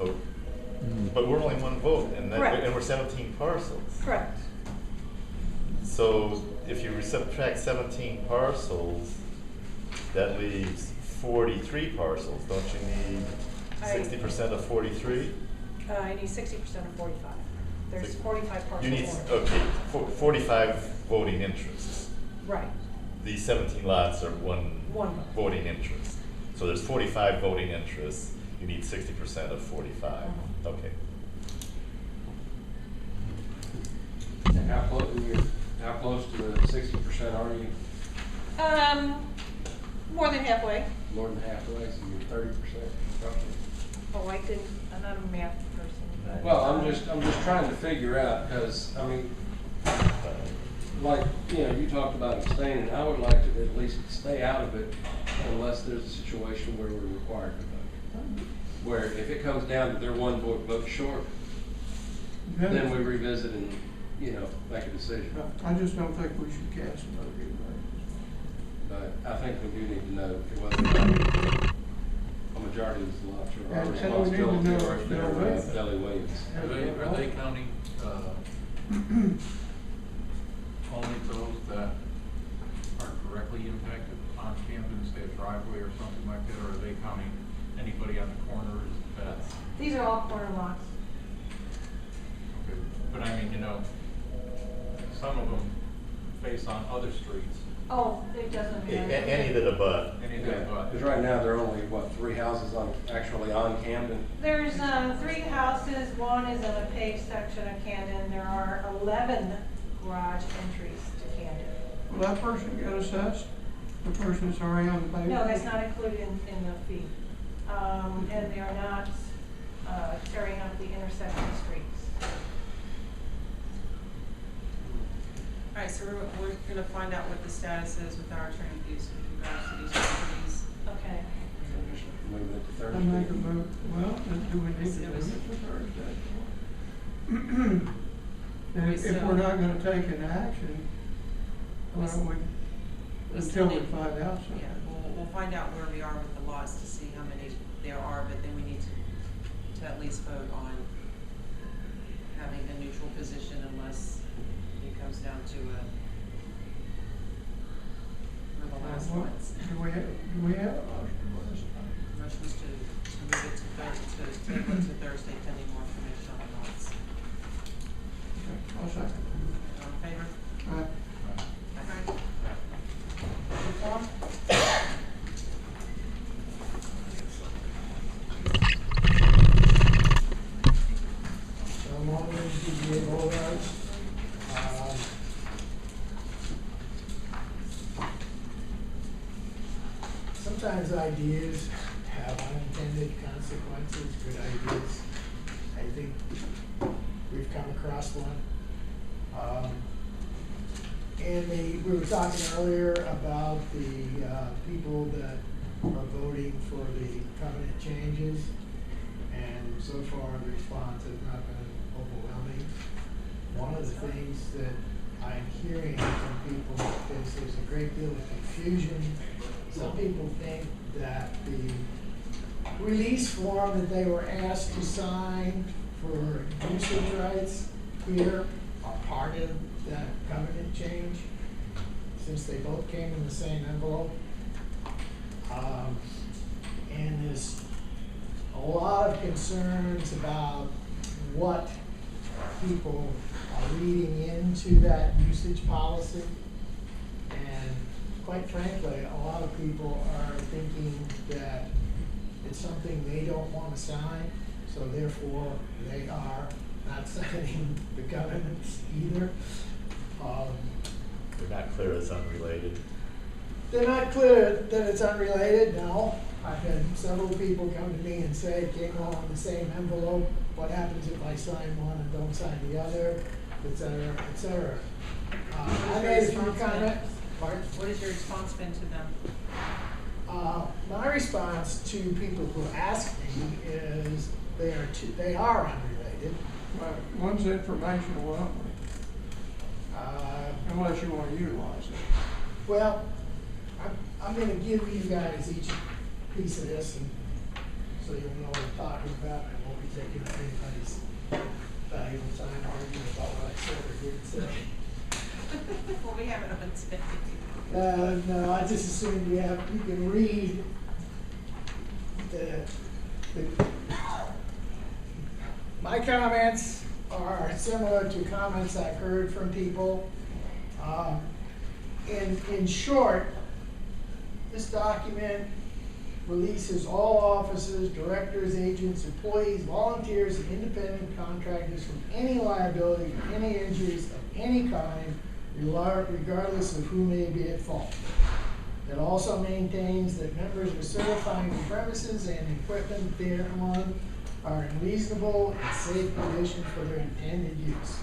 Oh, but we're only 1 vote, and Correct. we're 17 parcels. Correct. So if you subtract 17 parcels, that leaves 43 parcels. Don't you need 60% of 43? I need 60% of 45. There's Six- 45 parcels. You need, more. okay, 45 voting interests. Right. These 17 lots are one One vote. voting interest. So there's 45 voting interests. You need 60% of 45. Okay. And how close to the 60% are you? More than halfway. More than halfway, so you're 30% roughly. Oh, I'm not a math person. But, Well, I'm just trying to figure out, because, I mean, like, you talked about abstaining, I would like to at least stay out of it unless there's a situation where we're required to vote. Where if it comes down to they're one vote short, then we revisit and, make a decision. I just don't think we should cast a vote either. But I think we do need to know whether or not a majority of these lots are our And we need to responsibility know or if if they're they're Belly Williams. Are they counting, only those that are directly impacted on Camden, say a driveway or something like that, or are they counting anybody on the corners that's? these are all corner lots. Okay, but I mean, some of them face on other streets, Oh, it doesn't matter. Any that abut. anything but. Because right now, there are only, 3 houses actually on Camden? There's 3 houses. One is in a paved section of Camden. There are 11 garage entries to Camden. Will that person get assessed? The person that's already on the pavement? No, that's not included in the fee. And they are not tearing up the intersection streets. All right, so we're gonna find out what the status is with our attorney fees with regards to these properties. Okay. So just move it to I make a Thursday. move, well, then do we need to move it to Thursday? And if we're not gonna take an action, why don't we, until we find out something? Yeah, we'll find out where we are with the lots to see how many there are, but then we need to at least vote on having a neutral position unless it comes down to for the last ones. Do we have a motion for this? Motion was to move it to table it to Thursday pending more information on the lots. Okay, I'll second. All in favor? Aye. Okay. Reform? Homeowners, DBA Homeowners. Sometimes ideas have unintended consequences, good ideas. I think we've come across one. And we were talking earlier about the people that are voting for the covenant changes. And so far, the response has not been overwhelming. One of the things that I'm hearing from people is there's a great deal of confusion. Some people think that the release form that they were asked to sign for usage rights here are part of that covenant change, since they both came in the same envelope. And there's a lot of concerns about what people are reading into that usage policy. And quite frankly, a lot of people are thinking that it's something they don't want to sign, so therefore they are not signing the covenants either. They're not clear it's unrelated. They're not clear that it's unrelated, no. I've had several people come to me and say it came all in the same envelope. What happens if I sign one and don't sign the other, et cetera, et cetera. I made a few comments. Pardon? What has your response been to them? My response to people who ask me is they are unrelated. Well, one's informational only, unless you want to utilize it. Well, I'm gonna give you guys each piece of this, and so you'll know what I'm talking about. I won't be taking up anybody's valuable time arguing about what I said or didn't say. Well, we have it on tape. No, I just assumed you can read the, my comments are similar to comments I've heard from people. In short, this document releases all officers, directors, agents, employees, volunteers, and independent contractors from any liability for any injuries of any kind, regardless of who may be at fault. It also maintains that members are certifying the premises and equipment thereon are in reasonable and safe condition for their intended use.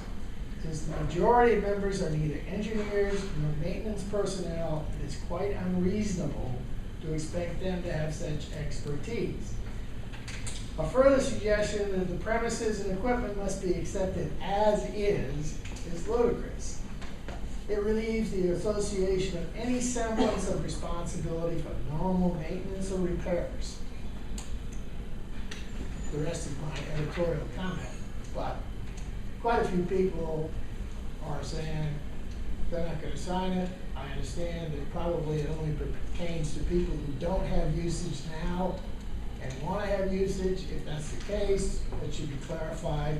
Since the majority of members are neither engineers nor maintenance personnel, it is quite unreasonable to expect them to have such expertise. A further suggestion that the premises and equipment must be accepted as is ludicrous. It relieves the association of any semblance of responsibility for normal maintenance or repairs. The rest of my editorial comment, but quite a few people are saying they're not going to sign it. I understand that probably it only pertains to people who don't have usage now and want to have usage. If that's the case, it should be clarified.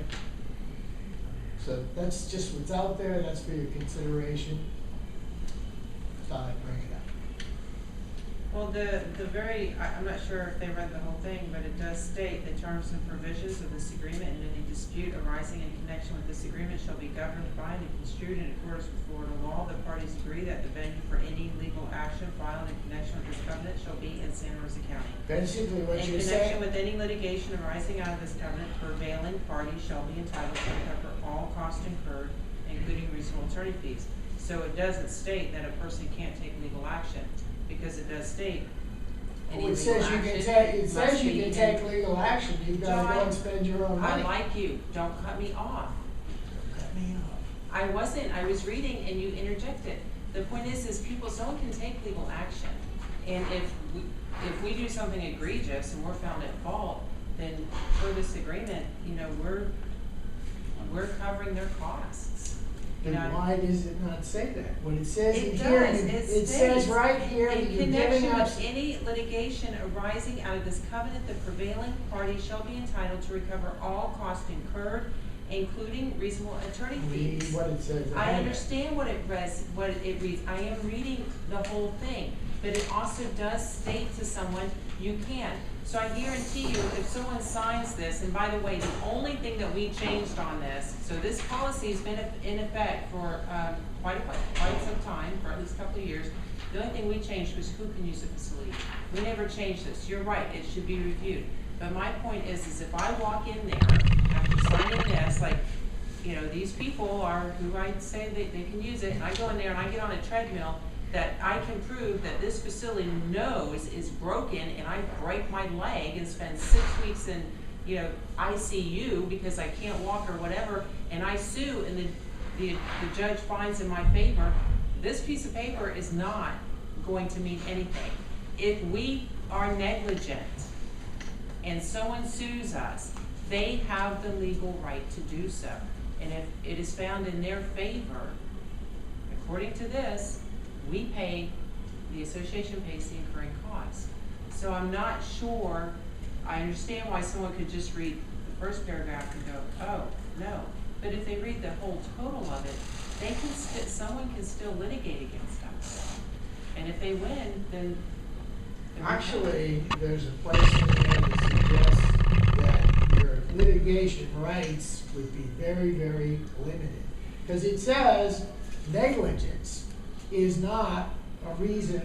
So that's just what's out there. That's for your consideration. Thought I'd bring it up. Well, I'm not sure if they read the whole thing, but it does state the terms and provisions of this agreement and any dispute arising in connection with this agreement shall be governed by and construed in accordance with Florida law. The parties agree that the venue for any legal action filed in connection with this covenant shall be in Santa Rosa County. Basically what you're saying. In connection with any litigation arising out of this covenant, prevailing party shall be entitled to recover all costs incurred, including reasonable attorney fees. So it doesn't state that a person can't take legal action, because it does state any Well, it legal says you action can take, it must says you be can in- take legal action. You've got to go and spend your own money. I like you, don't cut me off. Cut me off. I was reading and you interjected. The point is someone can take legal action. And if we do something egregious and we're found at fault, then for this agreement, we're covering their costs. You Then know? why does it not say that? When it says It in here, does. it says right here that In you're connection giving with us. any litigation arising out of this covenant, the prevailing party shall be entitled to recover all costs incurred, including reasonable attorney Read fees. what it says. I understand what it reads. I am reading the whole thing, but it also does state to someone, you can. So I guarantee you, if someone signs this, and by the way, the only thing that we changed on this, so this policy's been in effect for quite some time, for at least a couple of years. The only thing we changed was who can use the facility. We never changed this. You're right, it should be reviewed. But my point is if I walk in there after signing this, like, these people are who I say they can use it, and I go in there and I get on a treadmill that I can prove that this facility knows is broken, and I break my leg and spend 6 weeks in, ICU because I can't walk or whatever, and I sue, and the judge finds in my favor, this piece of paper is not going to mean anything. If we are negligent and someone sues us, they have the legal right to do so. And if it is found in their favor, according to this, the association pays the incurring costs. So I'm not sure, I understand why someone could just read the first paragraph and go, oh, no. But if they read the whole total of it, someone can still litigate against us. And if they win, then. Actually, there's a place in there that suggests that your litigation rights would be very, very limited. Because it says negligence is not a reason,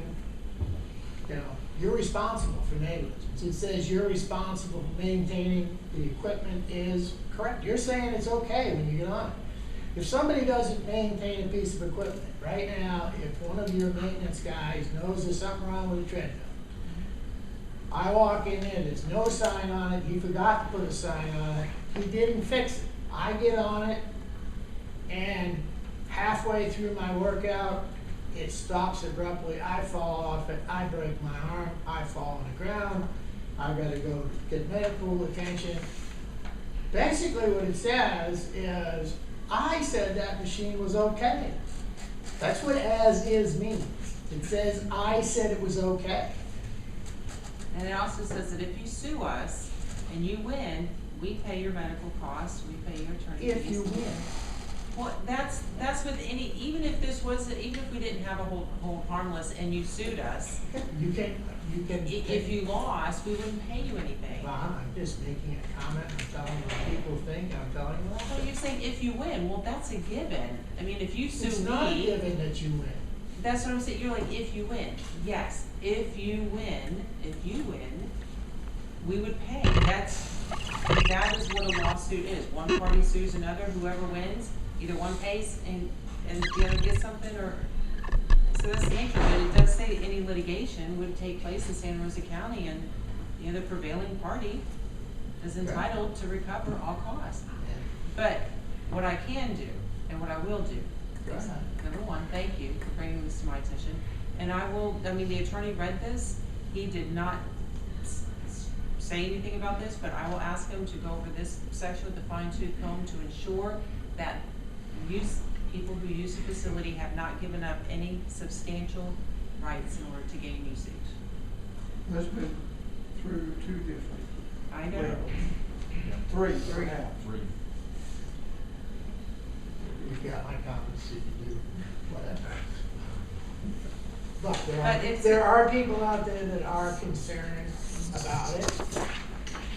you're responsible for negligence. It says you're responsible for maintaining the equipment is correct. You're saying it's okay when you get on it. If somebody doesn't maintain a piece of equipment, right now, if one of your maintenance guys knows there's something wrong with the treadmill, I walk in there, there's no sign on it, he forgot to put a sign on it, he didn't fix it. I get on it, and halfway through my workout, it stops abruptly, I fall off it, I break my arm, I fall on the ground, I've got to go get medical attention. Basically what it says is, I said that machine was okay. That's what as is means. It says, I said it was okay. And it also says that if you sue us and you win, we pay your medical costs, we pay your attorney fees. If you win. Well, that's with any, even if we didn't have a hold harmless and you sued us, You can. if you lost, we wouldn't pay you anything. Well, I'm just making a comment, I'm telling you what people think, I'm telling you what. Well, you're saying if you win, well, that's a given. I mean, if you sue me. It's not a given that you win. That's what I'm saying, you're like, if you win, yes, if you win, we would pay. That is what a lawsuit is. One party sues another, whoever wins, either one pays and the other gets something, or, so that's the answer. But it does say any litigation would take place in Santa Rosa County, and the prevailing party is entitled to recover all costs. But what I can do, and what I will do, is, number one, thank you for bringing this to my attention. And the attorney read this, he did not say anything about this, but I will ask him to go over this section with a fine-tooth comb to ensure that people who use the facility have not given up any substantial rights in order to gain usage. That's been through 2 different. I know. levels. Three now. You've got my comments, you can do whatever. But there are people out there that are concerned about it.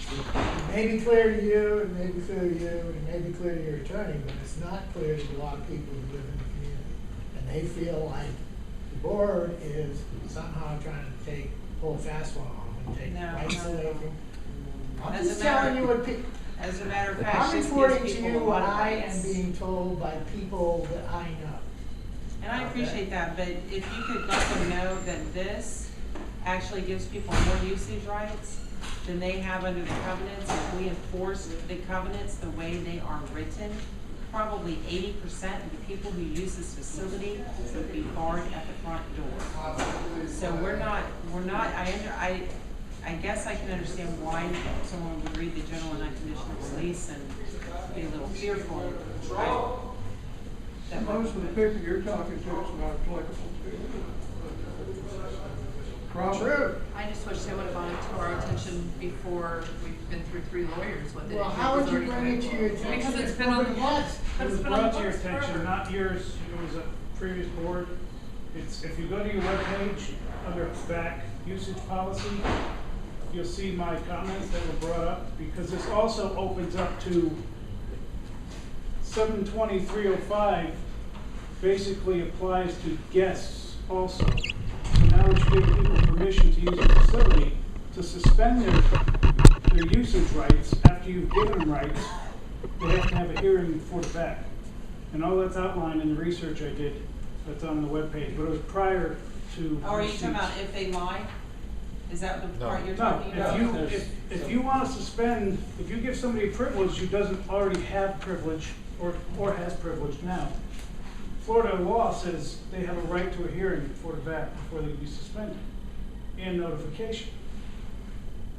It may be clear to you, it may be clear to you, it may be clear to your attorney, but it's not clear to a lot of people who live in the community. And they feel like the board is somehow trying to pull a fast one on them and take rights away from them. I'm just telling you what people. As a matter of fact, I'm this reporting gives to people you a lot what of I rights. am being told by people that I know. And I appreciate that, but if you could let them know that this actually gives people more usage rights than they have under the covenants, if we enforce the covenants the way they are written, probably 80% of the people who use this facility would be barred at the front door. So I guess I can understand why someone would read the general and unconditional release and be a little fearful. Most of the people you're talking to is not applicable to. True. I just wish they would have brought it to our attention before we've been through 3 lawyers with it. Well, how would you bring it to your attention? Because it's been on the books. It was brought to your attention, not yours, it was a previous board. If you go to your webpage, under back usage policy, you'll see my comments that were brought up, because this also opens up to 720-305 basically applies to guests also. So now that you give people permission to use a facility, to suspend their usage rights after you've given them rights, they have to have a hearing before the fact. And all that's outlined in the research I did that's on the webpage, but it was prior to. Oh, are you talking about if they lie? Is that the part you're talking about? No, if you want to suspend, if you give somebody a privilege who doesn't already have privilege or has privilege now, Florida law says they have a right to a hearing before the fact, before they can be suspended, and notification.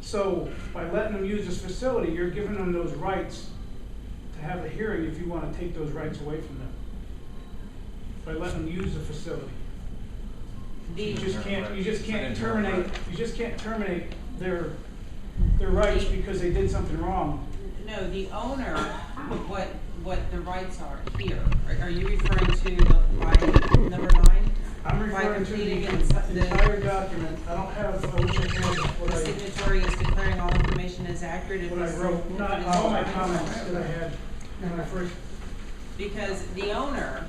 So by letting them use this facility, you're giving them those rights to have a hearing if you want to take those rights away from them. By letting them use the facility. You just can't terminate their rights because they did something wrong. No, the owner, what the rights are here. Are you referring to by number 9? I'm referring to the entire document. I don't have, I wish I had what The signatory is declaring all information is accurate. what I wrote, not all my comments that I had when I first. Because the owner,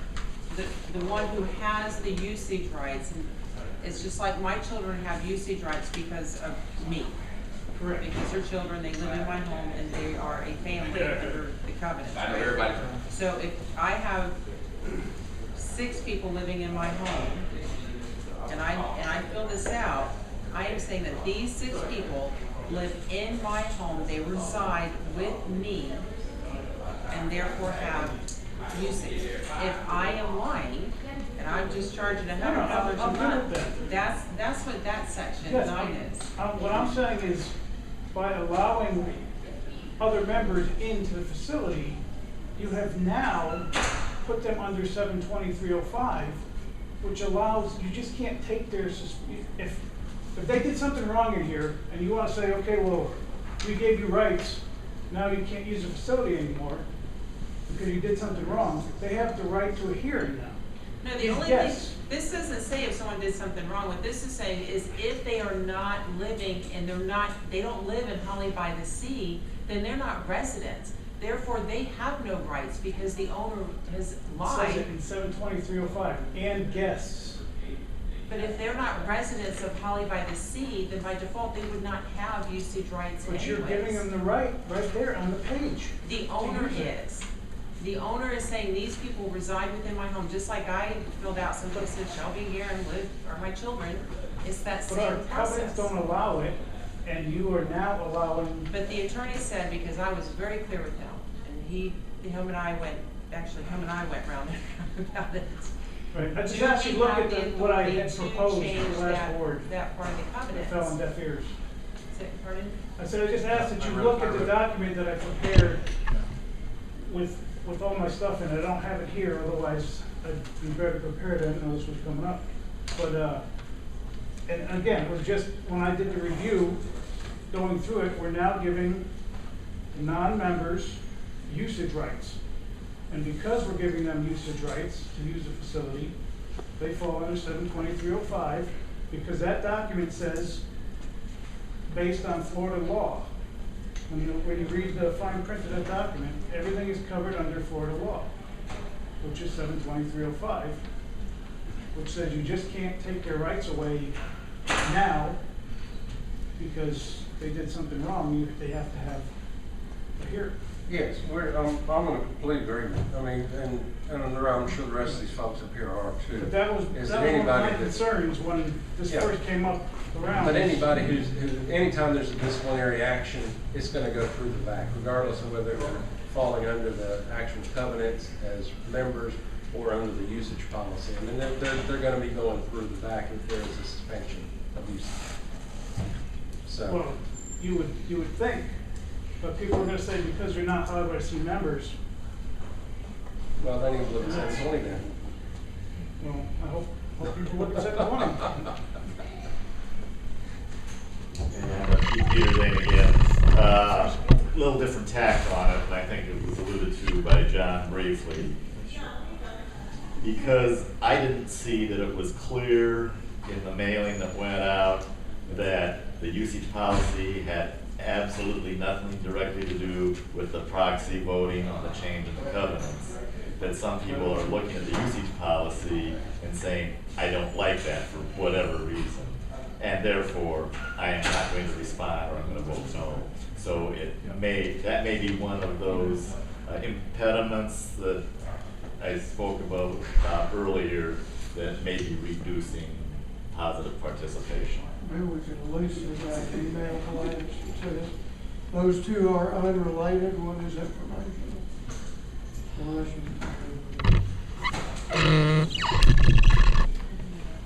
the one who has the usage rights, it's just like my children have usage rights because of me. Correct. Because they're children, they live in my home, and they are a family under the covenant. I know everybody. So if I have 6 people living in my home, and I fill this out, I am saying that these 6 people live in my home, they reside with me, and therefore have usage. If I am lying, and I'm just charging $100 a month, that's what that section 9 is. What I'm saying is, by allowing other members into the facility, you have now put them under 720-305, which allows, you just can't take their, if they did something wrong in here, and you wanna say, okay, well, we gave you rights, now you can't use the facility anymore, because you did something wrong, they have the right to a hearing now. No, the only thing, Yes. this doesn't say if someone did something wrong. What this is saying is if they are not living and they don't live in Holley by the Sea, then they're not residents. Therefore, they have no rights because the owner has It says lied. it in 72305, and guests. But if they're not residents of Holley by the Sea, then by default, they would not have usage rights But anyways. you're giving them the right there on the page. The owner is. The owner is saying these people reside within my home, just like I filled out something that said shall be here and live, or my children. It's that But our same covenants process. don't allow it, and you are now allowing, But the attorney said, because I was very clear with him, and him and I went round and about it. right, I just Do asked you we to look have at the what I authority had to proposed in change the last board. that part of the It covenants? fell on deaf ears. Pardon? I said, I just asked that you I look read- at I the read- document that I prepared with all my stuff in it. I don't have it here, otherwise I'd be better prepared. I didn't know this was coming up. But, and again, it was just, when I did the review, going through it, we're now giving non-members usage rights. And because we're giving them usage rights to use the facility, they fall under 72305, because that document says, based on Florida law. When you read the fine print of that document, everything is covered under Florida law, which is 72305, which says you just can't take their rights away now because they did something wrong. They have to have a hearing. Yes, I'm in complete agreement. I mean, and I'm sure the rest of these folks up here are too. But that was one of my concerns when this first came up around. But anybody who, anytime there's a disciplinary action, it's gonna go through the back, regardless of whether they're falling under the actual covenants as members or under the usage policy. I mean, they're gonna be going through the back if there is a suspension of usage. So. Well, you would think, but people are gonna say because they're not HBTS members, Well, then you look at 720 then. well, I hope people look at 720. And Peter Zane again, little different tack on it, and I think it was alluded to by John briefly. Because I didn't see that it was clear in the mailing that went out that the usage policy had absolutely nothing directly to do with the proxy voting on the change in the covenants. That some people are looking at the usage policy and saying, I don't like that for whatever reason. And therefore, I am not going to respond or I'm going to vote no. So that may be one of those impediments that I spoke about earlier that may be reducing positive participation. Maybe we could at least send out an email to Lance that says, those two are unrelated, one is informational.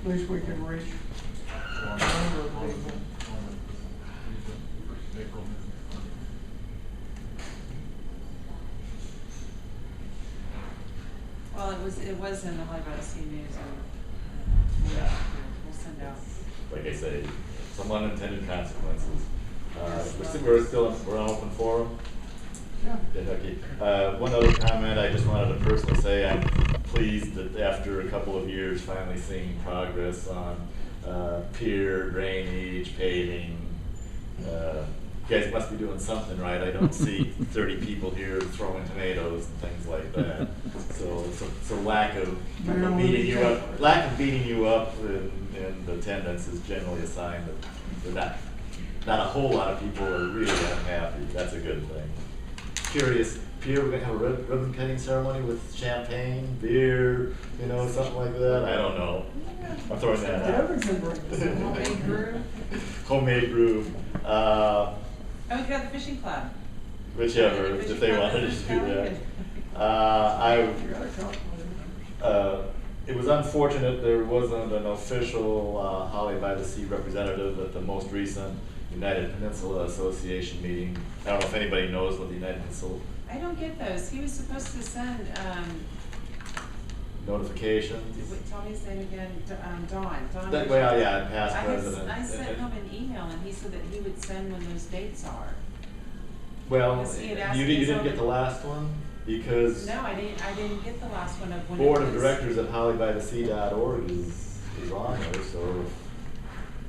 At least we can reach a number of people. Well, it was in the Holley by the Sea news, and we'll send out. Like I say, some unintended consequences. We're on open forum. Yeah. Okay. One other comment, I just wanted to personally say I'm pleased that after a couple of years, finally seeing progress on pier, drainage, paving. You guys must be doing something right. I don't see 30 people here throwing tomatoes and things like that. So lack of beating you up in attendance is generally a sign that not a whole lot of people are really unhappy. That's a good thing. Curious, Pierre, we're gonna have a ribbon cutting ceremony with champagne, beer, something like that. I don't know. I'm throwing that out. Homemade brew. Homemade brew. And we could have the fishing club. Whichever, if they wanted to do that. It was unfortunate there wasn't an official Holley by the Sea representative at the most recent United Peninsula Association meeting. I don't know if anybody knows what the United Peninsula. I don't get those. He was supposed to send notifications. Wait, tell me his name again, Don. Well, yeah, past I president. sent him an email and he said that he would send when those dates are. Well, Because he had asked you me didn't something. get the last one? Because No, I didn't get the last one of when it Board of was- Directors at hollybythesea.org is on there, so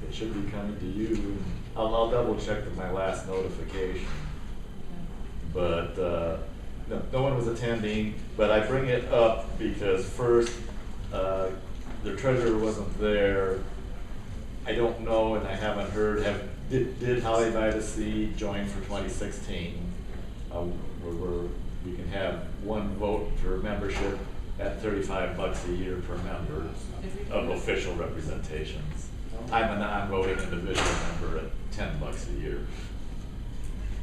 it should be coming to you. I'll double check with my last notification. But, no one was attending, but I bring it up because first, the treasurer wasn't there. I don't know, and I haven't heard, did Holley by the Sea join for 2016? Where we can have one vote for membership at $35 a year per member of official representations. I'm a non-voting individual member at $10 a year.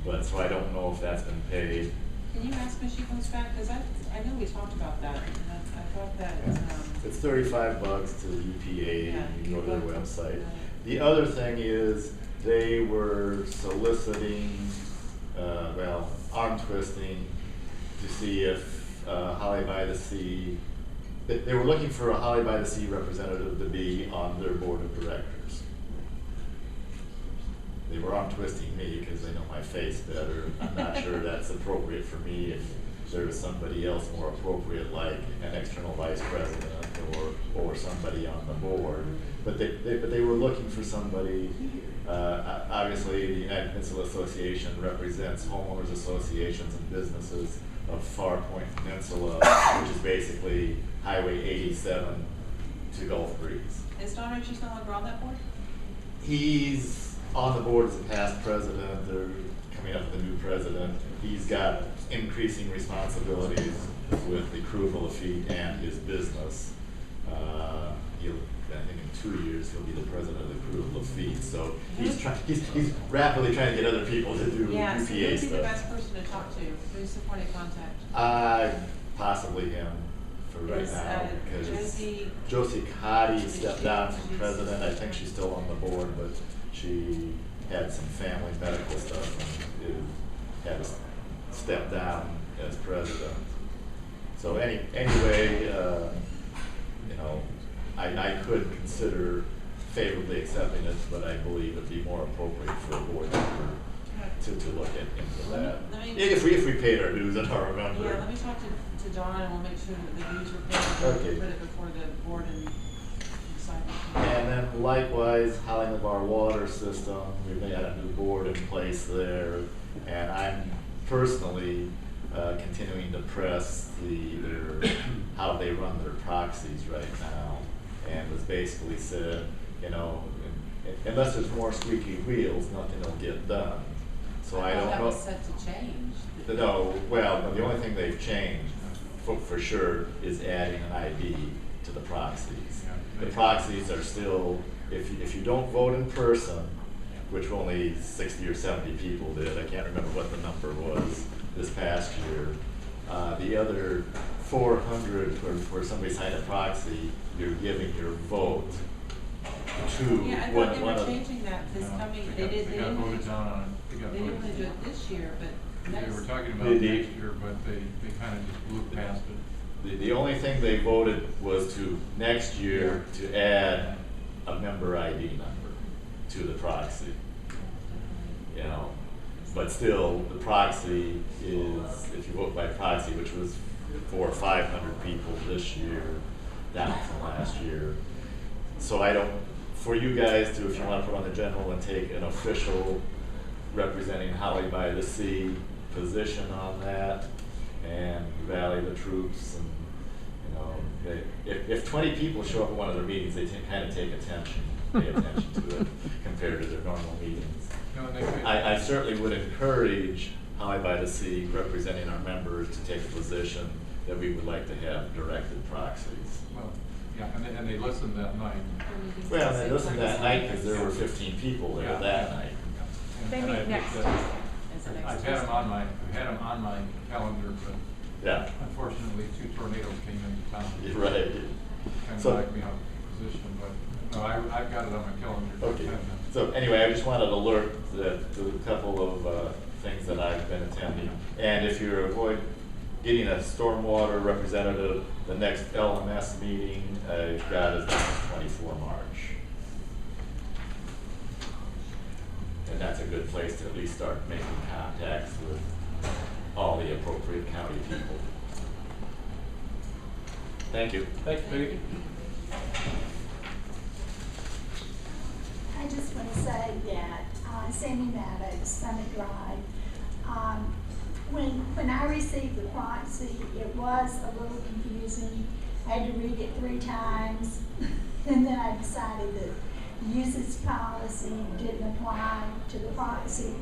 But, so I don't know if that's been paid. Can you ask when she comes back? Because I know we talked about that, and I thought that, It's $35 to the EPA, Yeah, you can go to their you website. looked. The other thing is, they were soliciting, arm twisting to see if Holley by the Sea, they were looking for a Holley by the Sea representative to be on their board of directors. They were arm twisting me because they know my face better. I'm not sure that's appropriate for me. If there was somebody else more appropriate, like an external vice president or somebody on the board. But they were looking for somebody. Obviously, the United Peninsula Association represents homeowners associations and businesses of Far Point Peninsula, which is basically Highway 87 to Gulf Breeze. is Don Ritchie no longer on that board? He's on the board as a past president. They're coming up with a new president. He's got increasing responsibilities with the Crew of Lafitte and his business. I think in 2 years he'll be the president of the Crew of Lafitte. So he's rapidly trying to get other people to do Yeah, so UPA who'd be stuff. the best person to talk to? Who's the point of contact? Possibly him for right Is, now, because Josie Cotty stepped down from president. I think she's still on the board, but she had some family medical stuff and had to step down as president. So anyway, I could consider favorably accepting it, but I believe it'd be more appropriate for a board member to look into that. If we paid our dues and are a member. Yeah, let me talk to Don and we'll make sure that the dues are paid and Okay. we'll put it before the board and decide. And then likewise, Holley Navarre water system, we've got a new board in place there. And I'm personally continuing to press how they run their proxies right now. And was basically said, unless there's more squeaky wheels, nothing will get done. So I don't know. That was set to change. No, well, the only thing they've changed for sure is adding an ID to the proxies. The proxies are still, if you don't vote in person, which only 60 or 70 people did, I can't remember what the number was this past year. The other 400 where somebody signed a proxy, you're giving your vote to Yeah, I one thought they were of. changing that this coming, they got voted didn't down on it. They got voted. want to do it this year, but next. They were talking about They next did. year, but they kind of just blew past it. The only thing they voted was to, next year, to add a member ID number to the proxy. But still, the proxy is, if you vote by proxy, which was 400 or 500 people this year, down from last year. So for you guys to, if you want to put on the general and take an official representing Holley by the Sea position on that and rally the troops and, if 20 people show up at one of their meetings, they kind of pay attention to it compared to their normal meetings. I certainly would encourage Holley by the Sea representing our members to take a position that we would like to have directed proxies. Well, yeah, and they listened that night. Well, they listened that night because there were 15 people there that night. They And meet I think next that- I've had them on my calendar, but Yeah. unfortunately 2 tornadoes came into town. You're right. Kind of So- knocked me out of position, but no, I've got it on my calendar. Okay. So anyway, I just wanted to alert that to a couple of things that I've been attending. And if you're getting a stormwater representative, the next LMS meeting, I've got is 24 March. And that's a good place to at least start making contacts with all the appropriate county people. Thank you. Thank you, Pete. I just want to say that Sandy Maddox, Summit Drive, when I received the proxy, it was a little confusing. I had to read it 3 times, and then I decided that usage policy didn't apply to the proxy,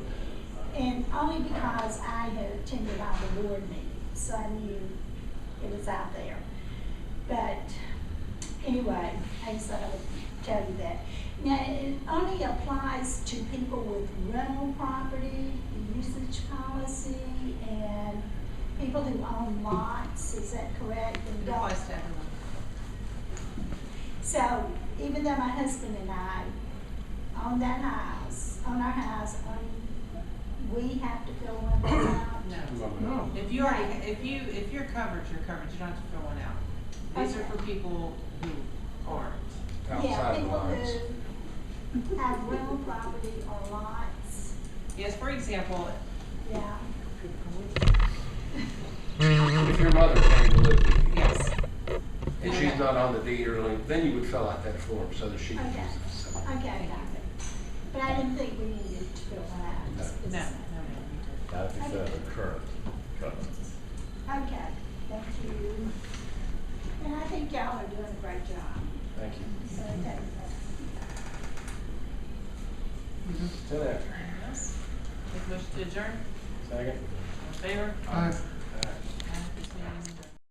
and only because I had attended all the board meetings, so I knew it was out there. But anyway, I just thought I would tell you that. Now, it only applies to people with rental property, usage policy, and people who own lots, is that correct? It applies to everyone. So, even though my husband and I own our house, we have to fill one of those out? No. If you're covered, you're covered. You don't have to fill one out. These are for people who aren't. Yeah, Outside the people lines. who have rental property or lots, Yes, for example, yeah. If your mother came to live with you, yes, and she's not on the deed or anything, then you would fill out that form so that she can use Okay. it. So, Okay, got it. But I didn't think we needed to fill one out. no. Not if it's the current covenants. Okay, thank you. And I think y'all are doing a great job. thank you. So, okay. Till after. Make a motion to adjourn. Second. All in favor? Aye. All right. This meeting is adjourned.